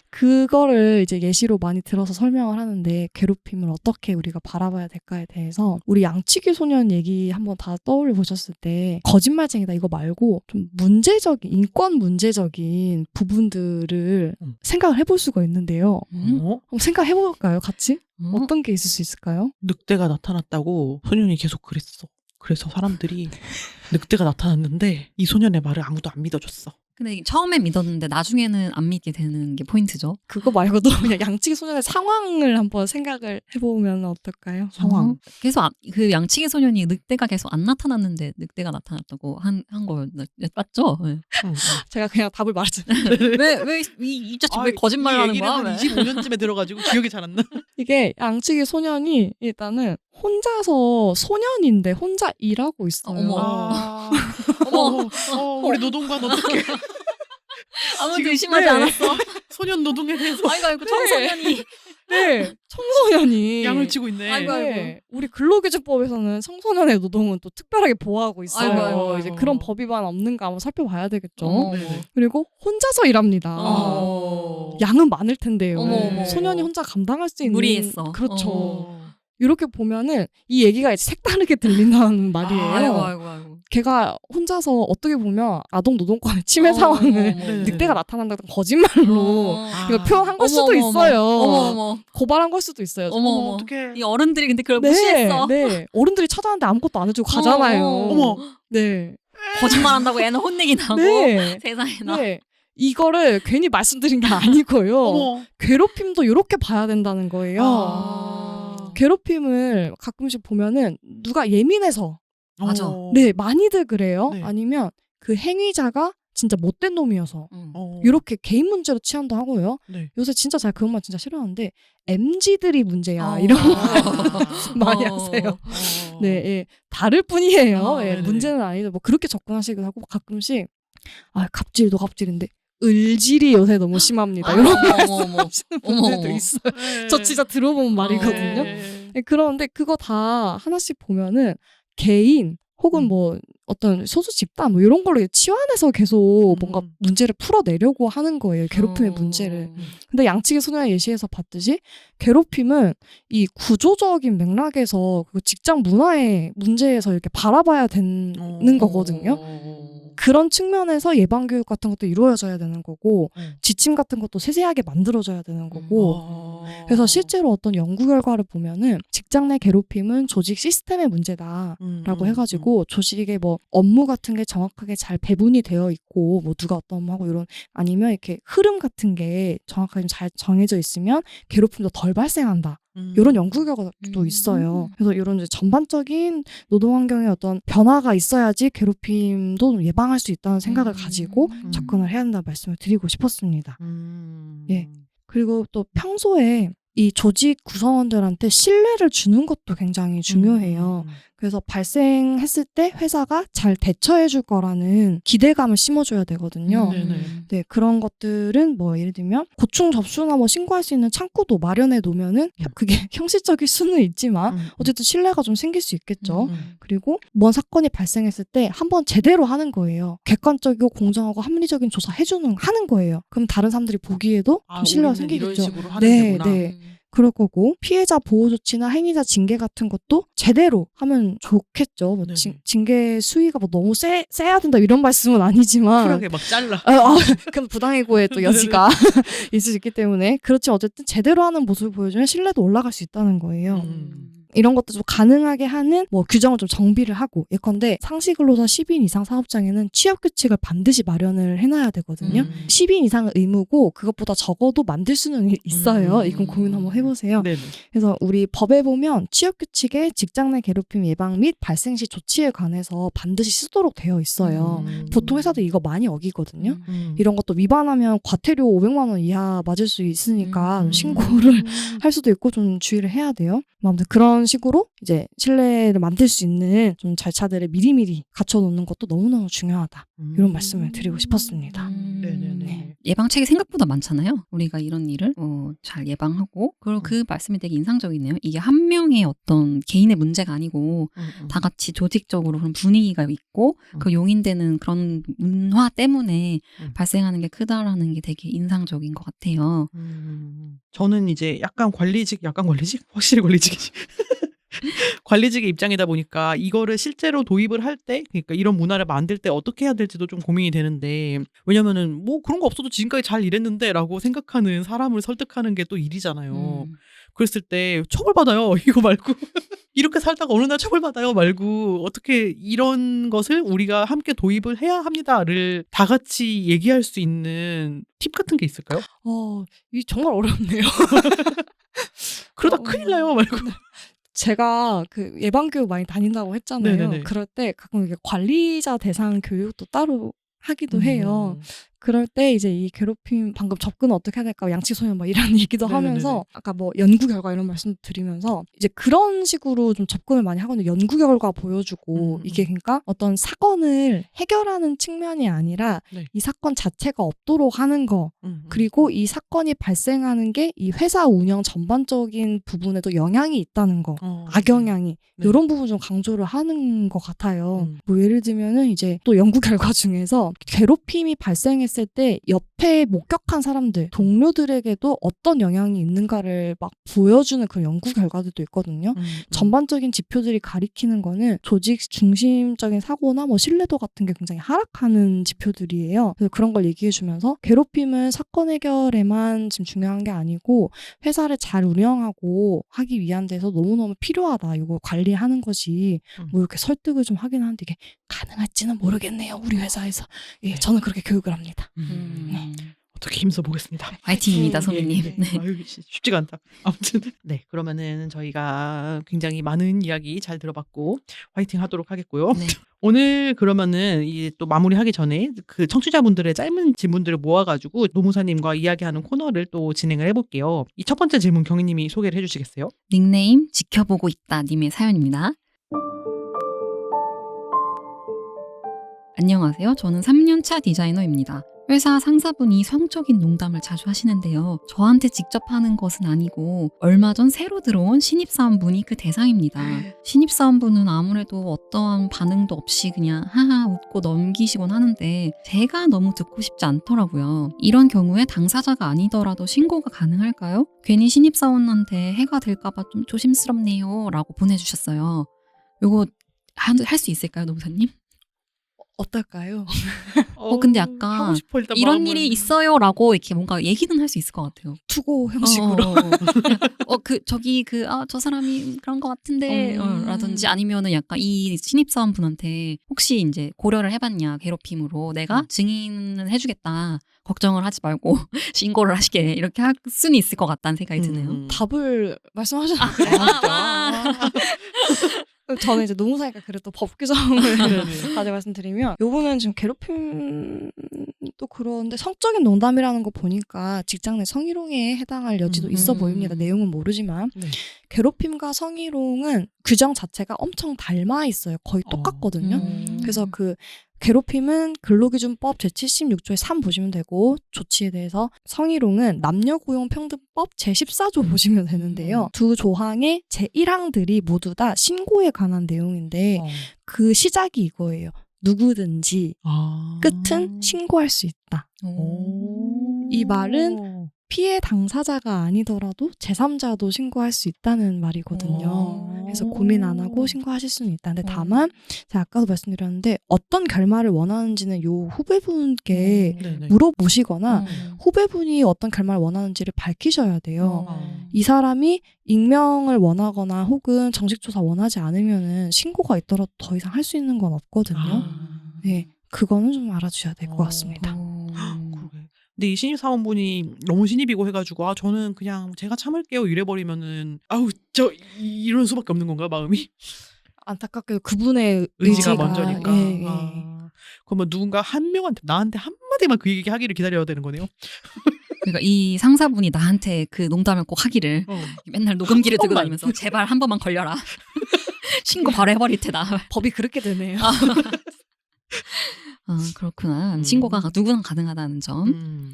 그거를 이제 예시로 많이 들어서 설명을 하는데, 괴롭힘을 어떻게 우리가 바라봐야 될까에 대해서 우리 양치기 소년 얘기 한번 다 떠올려 보셨을 때 거짓말쟁이다 이거 말고 좀 문제적인 인권 문제적인 부분들을 생각을 해볼 수가 있는데요. 한번 생각해 볼까요, 같이? 어떤 게 있을 수 있을까요?
늑대가 나타났다고 소년이 계속 그랬어. 그래서 사람들이 늑대가 나타났는데 이 소년의 말을 아무도 안 믿어줬어.
근데 처음엔 믿었는데 나중에는 안 믿게 되는 게 포인트죠.
그거 말고도 그냥 양치기 소년의 상황을 한번 생각을 해보면 어떨까요?
상황.
계속 그 양치기 소년이 늑대가 계속 안 나타났는데 늑대가 나타났다고 한 거 맞죠? 네.
제가 그냥 답을 말했죠.
이 자식 왜 거짓말을 하는 거야?
한 25년쯤에 들어가지고 기억이 잘 안 나.
이게 양치기 소년이 일단은 혼자서 소년인데 혼자 일하고 있어요.
어머.
어머. 우리 노동관 어떡해.
아무도
지금,
의심하지
네.
않았어.
소년 노동에 대해서
아이고 청소년이.
네, 청소년이
양을 치고 있네.
아이고.
네, 우리 근로기준법에서는 청소년의 노동은 또 특별하게 보호하고 있어요.
아이고.
이제 그런 법이 없는가 한번 살펴봐야 되겠죠.
네네.
그리고 혼자서 일합니다. 양은 많을 텐데요.
어머.
소년이 혼자 감당할 수 있는
무리했어.
그렇죠. 이렇게 보면은 이 얘기가 이제 색다르게 들린다는 말이에요.
아이고.
걔가 혼자서 어떻게 보면 아동 노동권의 침해 상황을 늑대가 나타난다는 거짓말로 이거 표현한 걸 수도 있어요.
어머.
고발한 걸 수도 있어요.
어머.
어떡해.
이 어른들이 근데 그걸 무시했어.
네. 어른들이 찾아왔는데 아무것도 안 해주고 가잖아요.
어머.
네.
거짓말한다고 애는 혼내기 나고
네.
세상에나.
네. 이거를 괜히 말씀드린 게 아니고요.
어머.
괴롭힘도 이렇게 봐야 된다는 거예요. 괴롭힘을 가끔씩 보면은 누가 예민해서
맞아.
네, 많이들 그래요.
네.
아니면 그 행위자가 진짜 못된 놈이어서
응.
이렇게 개인 문제로 치안도 하고요.
네.
요새 진짜 제가 그런 말 진짜 싫어하는데 MZ들이 문제야 이런 많이 하세요. 네, 예, 다를 뿐이에요. 예,
네네.
문제는 아니죠. 뭐 그렇게 접근하시기도 하고 가끔씩 갑질도 갑질인데 을질이 요새 너무 심합니다. 이런 말씀하시는 분들도 있어요.
네.
저 진짜 들어본 말이거든요. 네, 그런데 그거 다 하나씩 보면은 개인 혹은 뭐 어떤 소수 집단 뭐 이런 걸로 치환해서 계속 뭔가 문제를 풀어내려고 하는 거예요. 괴롭힘의 문제를. 근데 양치기 소년의 예시에서 봤듯이 괴롭힘은 이 구조적인 맥락에서 그 직장 문화의 문제에서 이렇게 바라봐야 되는 거거든요. 그런 측면에서 예방교육 같은 것도 이루어져야 되는 거고 지침 같은 것도 세세하게 만들어져야 되는 거고 그래서 실제로 어떤 연구 결과를 보면은 직장 내 괴롭힘은 조직 시스템의 문제다라고 해가지고 조직의 뭐 업무 같은 게 정확하게 잘 배분이 되어 있고 뭐 누가 어떤 업무하고 이런 아니면 이렇게 흐름 같은 게 정확하게 좀 잘 정해져 있으면 괴롭힘도 덜 발생한다. 이런 연구 결과도 있어요. 그래서 이런 이제 전반적인 노동 환경에 어떤 변화가 있어야지 괴롭힘도 좀 예방할 수 있다는 생각을 가지고 접근을 해야 한다는 말씀을 드리고 싶었습니다. 예. 그리고 또 평소에 이 조직 구성원들한테 신뢰를 주는 것도 굉장히 중요해요. 그래서 발생했을 때 회사가 잘 대처해 줄 거라는 기대감을 심어줘야 되거든요. 네, 그런 것들은 뭐 예를 들면 고충 접수나 뭐 신고할 수 있는 창구도 마련해 놓으면은 그게 형식적일 수는 있지만 어쨌든 신뢰가 좀 생길 수 있겠죠. 그리고 뭔 사건이 발생했을 때 한번 제대로 하는 거예요. 객관적이고 공정하고 합리적인 조사 하는 거예요. 그럼 다른 사람들이 보기에도 좀 신뢰가 생기겠죠.
이런 식으로 하는 거구나.
그럴 거고 피해자 보호 조치나 행위자 징계 같은 것도 제대로 하면 좋겠죠. 뭐 징계 수위가 뭐 너무 세야 된다 이런 말씀은 아니지만
쿨하게 막 잘라.
그럼 부당해고의 또 여지가 있을 수 있기 때문에 그렇지 어쨌든 제대로 하는 모습을 보여주면 신뢰도 올라갈 수 있다는 거예요. 이런 것도 좀 가능하게 하는 뭐 규정을 좀 정비를 하고 예컨대 상시근로자 10인 이상 사업장에는 취업규칙을 반드시 마련을 해놔야 되거든요. 10인 이상은 의무고 그것보다 적어도 만들 수는 있어요. 이건 고민 한번 해보세요.
네네.
그래서 우리 법에 보면 취업규칙에 직장 내 괴롭힘 예방 및 발생 시 조치에 관해서 반드시 쓰도록 되어 있어요. 보통 회사들 이거 많이 어기거든요. 이런 것도 위반하면 과태료 500만 원 이하 맞을 수 있으니까 신고를 할 수도 있고 좀 주의를 해야 돼요. 아무튼 그런 식으로 이제 신뢰를 만들 수 있는 좀 절차들을 미리미리 갖춰놓는 것도 너무너무 중요하다. 이런 말씀을 드리고 싶었습니다.
네네네.
예방책이 생각보다 많잖아요. 우리가 이런 일을 잘 예방하고 그리고 그 말씀이 되게 인상적이네요. 이게 한 명의 어떤 개인의 문제가 아니고 다 같이 조직적으로 그런 분위기가 있고 그 용인되는 그런 문화 때문에 발생하는 게 크다라는 게 되게 인상적인 것 같아요.
저는 이제 약간 관리직? 확실히 관리직이지. 관리직의 입장이다 보니까 이거를 실제로 도입을 할 때, 그러니까 이런 문화를 만들 때 어떻게 해야 될지도 좀 고민이 되는데, 왜냐면은 뭐 그런 거 없어도 지금까지 잘 일했는데 라고 생각하는 사람을 설득하는 게 또 일이잖아요. 그랬을 때 처벌받아요 이거 말고 이렇게 살다가 어느 날 처벌받아요 말고 어떻게 이런 것을 우리가 함께 도입을 해야 합니다를 다 같이 얘기할 수 있는 팁 같은 게 있을까요?
이 정말 어렵네요.
그러다 큰일 나요 말고.
제가 그 예방교육 많이 다닌다고 했잖아요.
네네네.
그럴 때 가끔 이게 관리자 대상 교육도 따로 하기도 해요. 그럴 때 이제 이 괴롭힘 방금 접근을 어떻게 해야 될까 양치소년 막 이런 얘기도
네네네.
하면서 아까 뭐 연구 결과 이런 말씀 드리면서 이제 그런 식으로 좀 접근을 많이 하거든요. 연구 결과 보여주고 이게 그러니까 어떤 사건을 해결하는 측면이 아니라
네.
이 사건 자체가 없도록 하는 거 그리고 이 사건이 발생하는 게 이 회사 운영 전반적인 부분에도 영향이 있다는 거 악영향이
네.
이런 부분 좀 강조를 하는 것 같아요. 뭐 예를 들면은 이제 또 연구 결과 중에서 괴롭힘이 발생했을 때 옆에 목격한 사람들, 동료들에게도 어떤 영향이 있는가를 막 보여주는 그런 연구 결과들도 있거든요. 전반적인 지표들이 가리키는 거는 조직 중심적인 사고나 뭐 신뢰도 같은 게 굉장히 하락하는 지표들이에요. 그래서 그런 걸 얘기해주면서 괴롭힘은 사건 해결에만 지금 중요한 게 아니고 회사를 잘 운영하고 하기 위한 데서 너무너무 필요하다. 이거 관리하는 것이 뭐 이렇게 설득을 좀 하긴 하는데 이게 가능할지는 모르겠네요. 우리 회사에서. 예, 저는 그렇게 교육을 합니다.
네.
어떻게 힘써 보겠습니다.
화이팅입니다, 선배님.
예, 예.
네.
아유, 쉽지가 않다. 아무튼 네, 그러면은 저희가 굉장히 많은 이야기 잘 들어봤고 화이팅 하도록 하겠고요.
네.
오늘 그러면은 이제 또 마무리하기 전에 그 청취자분들의 짧은 질문들을 모아가지고 노무사님과 이야기하는 코너를 또 진행을 해볼게요. 이 첫 번째 질문 경희님이 소개를 해주시겠어요?
닉네임 지켜보고 있다 님의 사연입니다. 안녕하세요. 저는 3년차 디자이너입니다. 회사 상사분이 성적인 농담을 자주 하시는데요. 저한테 직접 하는 것은 아니고 얼마 전 새로 들어온 신입사원분이 그 대상입니다. 신입사원분은 아무래도 어떠한 반응도 없이 그냥 하하 웃고 넘기시곤 하는데 제가 너무 듣고 싶지 않더라고요. 이런 경우에 당사자가 아니더라도 신고가 가능할까요? 괜히 신입사원한테 해가 될까봐 좀 조심스럽네요 라고 보내주셨어요. 이거 할 수 있을까요, 노무사님?
어떨까요?
근데 약간
하고 싶어, 일단
이런
마음은.
일이 있어요라고 이렇게 뭔가 얘기는 할 수 있을 것 같아요.
투고 형식으로.
저 사람이 그런 것 같은데, 라든지 아니면은 약간 이 신입사원분한테 혹시 이제 고려를 해봤냐, 괴롭힘으로 내가 증인을 해주겠다. 걱정을 하지 말고 신고를 하시게 이렇게 할 수는 있을 것 같다는 생각이 드네요.
답을 말씀하셨는데. 저는 이제 노무사니까 그래도 법 규정을 다시 말씀드리면 요거는 지금 괴롭힘도 그런데 성적인 농담이라는 거 보니까 직장 내 성희롱에 해당할 여지도 있어 보입니다. 내용은 모르지만
네.
괴롭힘과 성희롱은 규정 자체가 엄청 닮아 있어요. 거의 똑같거든요. 그래서 그 괴롭힘은 근로기준법 제76조의 3 보시면 되고 조치에 대해서 성희롱은 남녀고용평등법 제14조 보시면 되는데요. 두 조항의 제1항들이 모두 다 신고에 관한 내용인데 그 시작이 이거예요. 누구든지 끝은 신고할 수 있다. 이 말은 피해 당사자가 아니더라도 제3자도 신고할 수 있다는 말이거든요. 그래서 고민 안 하고 신고하실 수는 있다. 근데 다만 제가 아까도 말씀드렸는데 어떤 결말을 원하는지는 요 후배분께
네네.
물어보시거나 후배분이 어떤 결말을 원하는지를 밝히셔야 돼요. 이 사람이 익명을 원하거나 혹은 정식 조사 원하지 않으면은 신고가 있더라도 더 이상 할 수 있는 건 없거든요. 네, 그거는 좀 알아주셔야 될 것 같습니다.
그러게. 근데 이 신입사원분이 너무 신입이고 해가지고 저는 그냥 제가 참을게요 이래버리면은 이런 수밖에 없는 건가 마음이?
안타깝게도 그분의
의지가
의지가
먼저니까.
예, 예.
그러면 누군가 한 명한테 나한테 한마디만 그 얘기 하기를 기다려야 되는 거네요.
그러니까 이 상사분이 나한테 그 농담을 꼭 하기를 맨날 녹음기를 들고
번만.
다니면서 제발 한 번만 걸려라. 신고 바로 해버릴 테다.
법이 그렇게 되네요.
그렇구나. 신고가 누구나 가능하다는 점.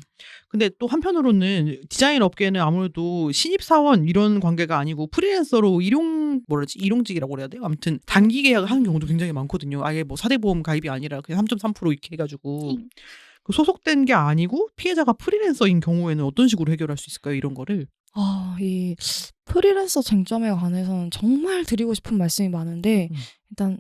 근데 또 한편으로는 디자인 업계는 아무래도 신입사원 이런 관계가 아니고 프리랜서로 일용직이라고 그래야 돼요? 아무튼 단기 계약을 하는 경우도 굉장히 많거든요. 아예 뭐 4대 보험 가입이 아니라 그냥 3.3% 이렇게 해가지고 그 소속된 게 아니고 피해자가 프리랜서인 경우에는 어떤 식으로 해결할 수 있을까요? 이런 거를.
이 프리랜서 쟁점에 관해서는 정말 드리고 싶은 말씀이 많은데 일단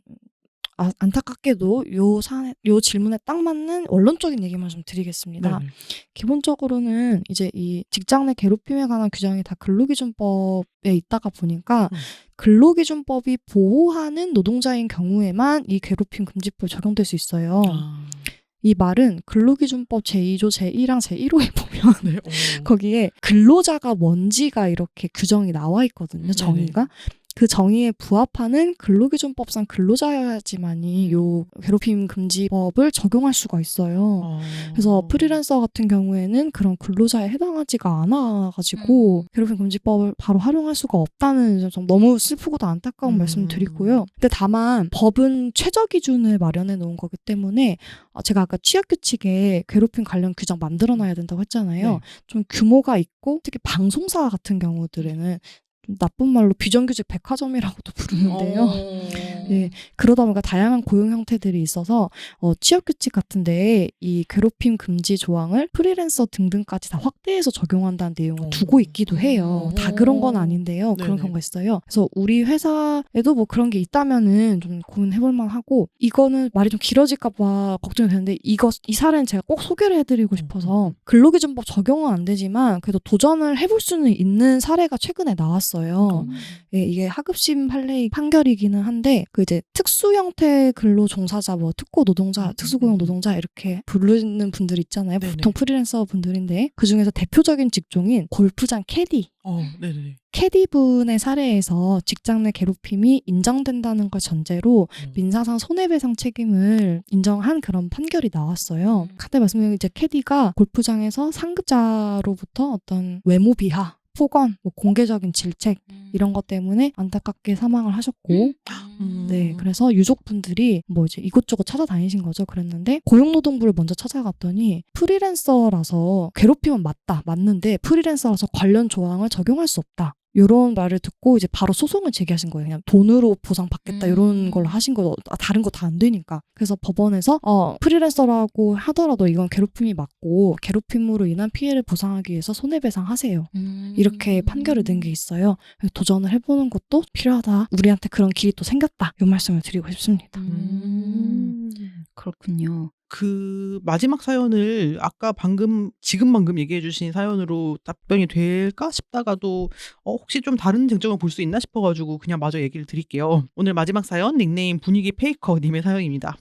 안타깝게도 요 질문에 딱 맞는 원론적인 얘기만 좀 드리겠습니다.
네네.
기본적으로는 이제 이 직장 내 괴롭힘에 관한 규정이 다 근로기준법에 있다가 보니까 근로기준법이 보호하는 노동자인 경우에만 이 괴롭힘 금지법이 적용될 수 있어요. 이 말은 근로기준법 제2조 제1항 제1호에 보면
네.
거기에 근로자가 뭔지가 이렇게 규정이 나와 있거든요. 정의가. 그 정의에 부합하는 근로기준법상 근로자야지만이 요 괴롭힘 금지법을 적용할 수가 있어요. 그래서 프리랜서 같은 경우에는 그런 근로자에 해당하지가 않아가지고 괴롭힘 금지법을 바로 활용할 수가 없다는 좀 너무 슬프고도 안타까운 말씀을 드리고요. 근데 다만 법은 최저 기준을 마련해 놓은 거기 때문에 제가 아까 취약규칙에 괴롭힘 관련 규정 만들어놔야 된다고 했잖아요.
네.
좀 규모가 있고 특히 방송사 같은 경우들에는 좀 나쁜 말로 비정규직 백화점이라고도 부르는데요. 네, 그러다 보니까 다양한 고용 형태들이 있어서 취업규칙 같은데 이 괴롭힘 금지 조항을 프리랜서 등등까지 다 확대해서 적용한다는 내용을 두고 있기도 해요. 다 그런 건 아닌데요. 그런
네네.
경우가 있어요. 그래서 우리 회사에도 뭐 그런 게 있다면은 좀 고민해볼 만하고 이거는 말이 좀 길어질까 봐 걱정이 되는데 이 사례는 제가 꼭 소개를 해드리고 싶어서 근로기준법 적용은 안 되지만 그래도 도전을 해볼 수는 있는 사례가 최근에 나왔어요. 예, 이게 하급심 판례 판결이기는 한데 그 이제 특수 형태 근로 종사자 뭐 특고 노동자, 특수고용 노동자 이렇게 부르는 분들 있잖아요.
네네.
보통 프리랜서 분들인데 그 중에서 대표적인 직종인 골프장 캐디.
네네.
캐디분의 사례에서 직장 내 괴롭힘이 인정된다는 걸 전제로 민사상 손해배상 책임을 인정한 그런 판결이 나왔어요. 간단히 말씀드리면 이제 캐디가 골프장에서 상급자로부터 어떤 외모 비하, 폭언, 뭐 공개적인 질책 이런 것 때문에 안타깝게 사망을 하셨고 네, 그래서 유족분들이 뭐 이제 이곳저곳 찾아다니신 거죠. 그랬는데 고용노동부를 먼저 찾아갔더니 프리랜서라서 괴롭힘은 맞는데 프리랜서라서 관련 조항을 적용할 수 없다. 이런 말을 듣고 이제 바로 소송을 제기하신 거예요. 그냥 돈으로 보상받겠다 이런 걸로 하신 거 다른 거 다 안 되니까. 그래서 법원에서 프리랜서라고 하더라도 이건 괴롭힘이 맞고 괴롭힘으로 인한 피해를 보상하기 위해서 손해배상하세요. 이렇게 판결을 낸 게 있어요. 도전을 해보는 것도 필요하다. 우리한테 그런 길이 또 생겼다. 이 말씀을 드리고 싶습니다.
그렇군요.
그 마지막 사연을 아까 지금 방금 얘기해주신 사연으로 답변이 될까 싶다가도 혹시 좀 다른 쟁점을 볼 수 있나 싶어가지고 그냥 마저 얘기를 드릴게요. 오늘 마지막 사연 닉네임 분위기 페이커님의 사연입니다.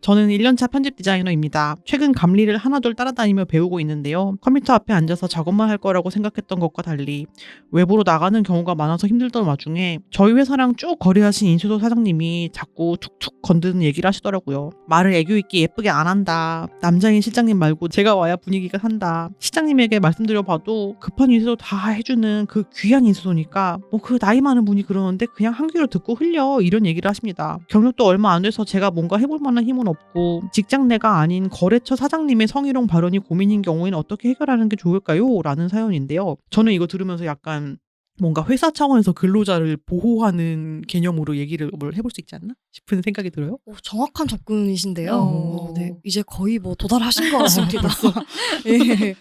저는 1년차 편집 디자이너입니다. 최근 감리를 하나둘 따라다니며 배우고 있는데요. 컴퓨터 앞에 앉아서 작업만 할 거라고 생각했던 것과 달리 외부로 나가는 경우가 많아서 힘들던 와중에 저희 회사랑 쭉 거래하신 인쇄소 사장님이 자꾸 툭툭 건드는 얘기를 하시더라고요. 말을 애교 있게 예쁘게 안 한다. 남자인 실장님 말고 제가 와야 분위기가 산다. 시장님에게 말씀드려봐도 급한 인쇄소 다 해주는 그 귀한 인쇄소니까 뭐 그 나이 많은 분이 그러는데 그냥 한 귀로 듣고 흘려 이런 얘기를 하십니다. 경력도 얼마 안 돼서 제가 뭔가 해볼 만한 힘은 없고 직장 내가 아닌 거래처 사장님의 성희롱 발언이 고민인 경우에는 어떻게 해결하는 게 좋을까요? 라는 사연인데요. 저는 이거 들으면서 약간 뭔가 회사 차원에서 근로자를 보호하는 개념으로 얘기를 해볼 수 있지 않나 싶은 생각이 들어요.
정확한 접근이신데요.
어.
네, 이제 거의 뭐 도달하신 것 같습니다. 예.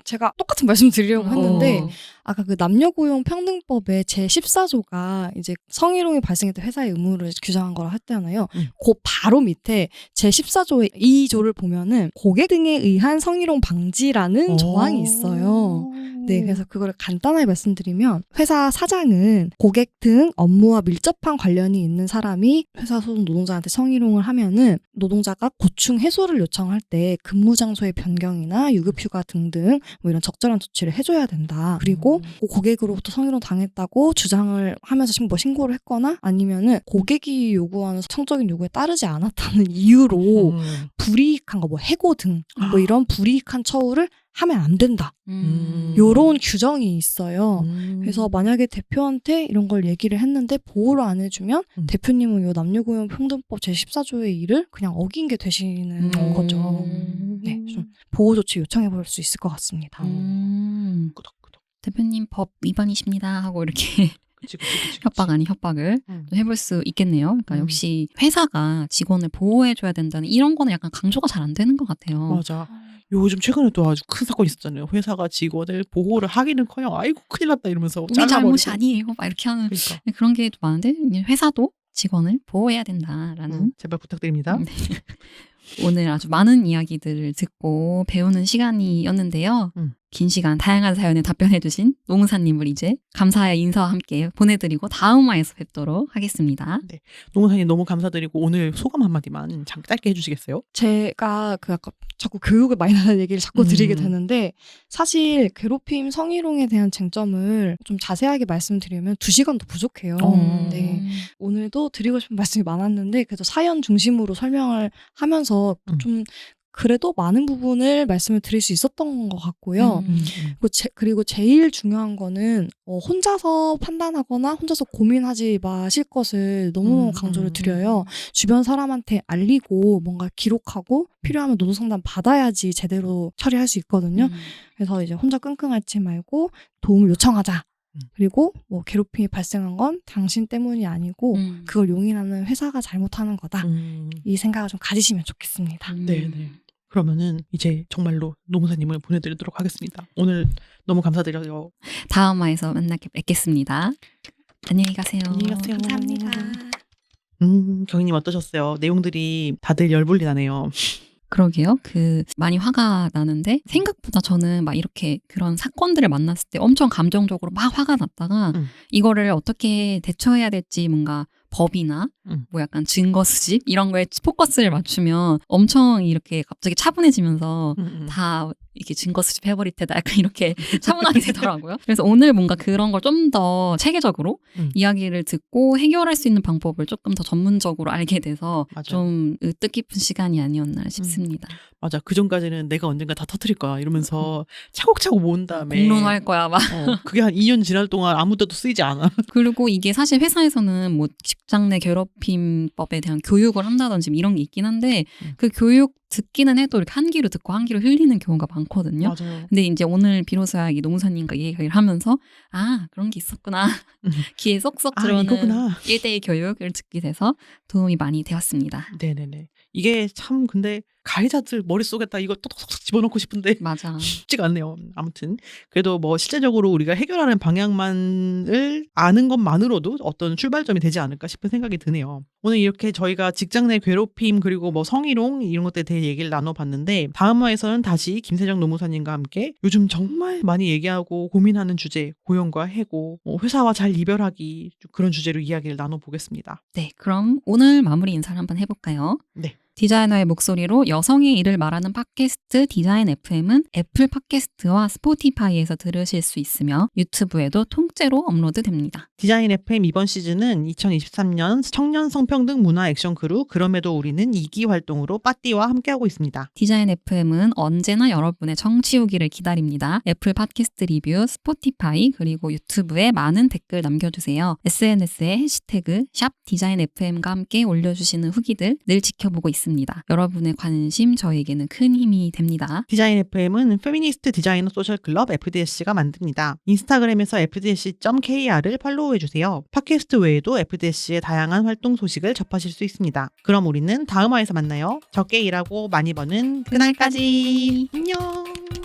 제가 똑같은 말씀 드리려고 했는데 아까 그 남녀고용평등법의 제14조가 이제 성희롱이 발생했던 회사의 의무를 규정한 거라 했잖아요. 그 바로 밑에 제14조의 2조를 보면은 고객 등에 의한 성희롱 방지라는 조항이 있어요. 네, 그래서 그걸 간단하게 말씀드리면 회사 사장은 고객 등 업무와 밀접한 관련이 있는 사람이 회사 소속 노동자한테 성희롱을 하면은 노동자가 고충 해소를 요청할 때 근무 장소의 변경이나 유급휴가 등등 뭐 이런 적절한 조치를 해줘야 된다. 그리고 고객으로부터 성희롱 당했다고 주장을 하면서 신고를 했거나 아니면은 고객이 요구하는 성적인 요구에 따르지 않았다는 이유로 불이익한 거, 뭐 해고 등 뭐 이런 불이익한 처우를 하면 안 된다. 요런 규정이 있어요. 그래서 만약에 대표한테 이런 걸 얘기를 했는데 보호를 안 해주면 대표님은 요 남녀고용평등법 제14조의 일을 그냥 어긴 게 되시는 거죠. 네, 좀 보호 조치 요청해 볼 수 있을 것 같습니다.
끄덕끄덕.
대표님 법 위반이십니다 하고 이렇게
그치.
협박 아닌 협박을 좀 해볼 수 있겠네요. 그러니까 역시 회사가 직원을 보호해줘야 된다는 이런 거는 약간 강조가 잘 안 되는 것 같아요.
맞아. 요즘 최근에 또 아주 큰 사건이 있었잖아요. 회사가 직원을 보호를 하기는커녕 아이고 큰일 났다 이러면서
우리
잘라버리고.
잘못이 아니에요. 막 이렇게 하는
그러니까.
그런 게 좀 많은데 회사도 직원을 보호해야 된다라는
제발 부탁드립니다.
네. 오늘 아주 많은 이야기들을 듣고 배우는 시간이었는데요. 긴 시간 다양한 사연에 답변해주신 노무사님을 이제 감사의 인사와 함께 보내드리고 다음 화에서 뵙도록 하겠습니다.
네, 노무사님 너무 감사드리고 오늘 소감 한마디만 짧게 해주시겠어요?
제가 아까 자꾸 교육을 많이 하는 얘기를 자꾸 드리게 되는데 사실 괴롭힘, 성희롱에 대한 쟁점을 좀 자세하게 말씀드리면 2시간도 부족해요. 네. 오늘도 드리고 싶은 말씀이 많았는데 그래도 사연 중심으로 설명을 하면서 좀 그래도 많은 부분을 말씀을 드릴 수 있었던 것 같고요. 그리고 제일 중요한 거는 혼자서 판단하거나 혼자서 고민하지 마실 것을 너무 강조를 드려요. 주변 사람한테 알리고 뭔가 기록하고 필요하면 노동상담 받아야지 제대로 처리할 수 있거든요. 그래서 이제 혼자 끙끙 앓지 말고 도움을 요청하자. 그리고 뭐 괴롭힘이 발생한 건 당신 때문이 아니고 그걸 용인하는 회사가 잘못하는 거다. 이 생각을 좀 가지시면 좋겠습니다.
네네. 그러면은 이제 정말로 노무사님을 보내드리도록 하겠습니다. 오늘 너무 감사드려요.
다음 화에서 뵙겠습니다. 안녕히 가세요.
안녕히 가세요.
감사합니다.
경희님 어떠셨어요? 내용들이 다들 열불이 나네요.
그러게요. 많이 화가 나는데 생각보다 저는 막 이렇게 그런 사건들을 만났을 때 엄청 감정적으로 막 화가 났다가 이거를 어떻게 대처해야 될지 뭔가 법이나 뭐 약간 증거 수집 이런 거에 포커스를 맞추면 엄청 이렇게 갑자기 차분해지면서 다 이렇게 증거 수집해버릴 테다 약간 이렇게 차분하게 되더라고요. 그래서 오늘 뭔가 그런 걸 좀 더 체계적으로 이야기를 듣고 해결할 수 있는 방법을 조금 더 전문적으로 알게 돼서
맞아요.
좀 뜻깊은 시간이 아니었나 싶습니다.
맞아. 그전까지는 내가 언젠가 다 터뜨릴 거야 이러면서 차곡차곡 모은 다음에
공론화할 거야 막.
그게 한 2년 지날 동안 아무 데도 쓰이지 않아.
그리고 이게 사실 회사에서는 뭐 직장 내 괴롭힘법에 대한 교육을 한다든지 이런 게 있긴 한데 그 교육 듣기는 해도 이렇게 한 귀로 듣고 한 귀로 흘리는 경우가 많거든요.
맞아요.
근데 이제 오늘 비로소야 이 노무사님과 얘기를 하면서 아 그런 게 있었구나. 귀에 쏙쏙 들어오는
이거구나.
1대1 교육을 듣게 돼서 도움이 많이 되었습니다.
네네네. 이게 참 근데 가해자들 머릿속에다 이거 똑똑똑 집어넣고 싶은데
맞아.
쉽지가 않네요. 아무튼 그래도 뭐 실제적으로 우리가 해결하는 방향만을 아는 것만으로도 어떤 출발점이 되지 않을까 싶은 생각이 드네요. 오늘 이렇게 저희가 직장 내 괴롭힘 그리고 뭐 성희롱 이런 것들에 대해 얘기를 나눠봤는데 다음 화에서는 다시 김세정 노무사님과 함께 요즘 정말 많이 얘기하고 고민하는 주제 고용과 해고 회사와 잘 이별하기 그런 주제로 이야기를 나눠보겠습니다.
네, 그럼 오늘 마무리 인사를 한번 해볼까요?
네.
디자이너의 목소리로 여성의 일을 말하는 팟캐스트 디자인 FM은 애플 팟캐스트와 스포티파이에서 들으실 수 있으며 유튜브에도 통째로 업로드됩니다.
디자인 FM 이번 시즌은 2023년 청년 성평등 문화 액션 크루 그럼에도 우리는 2기 활동으로 빠띠와 함께하고 있습니다.
디자인 FM은 언제나 여러분의 청취 후기를 기다립니다. 애플 팟캐스트 리뷰, 스포티파이 그리고 유튜브에 많은 댓글 남겨주세요. SNS에 해시태그 샵 디자인 FM과 함께 올려주시는 후기들 늘 지켜보고 있습니다. 있습니다. 여러분의 관심 저에게는 큰 힘이 됩니다.
디자인 FM은 페미니스트 디자이너 소셜 클럽 FDSC가 만듭니다. 인스타그램에서 fdsc.kr을 팔로우해주세요. 팟캐스트 외에도 FDSC의 다양한 활동 소식을 접하실 수 있습니다. 그럼 우리는 다음 화에서 만나요. 적게 일하고 많이 버는 그날까지. 안녕.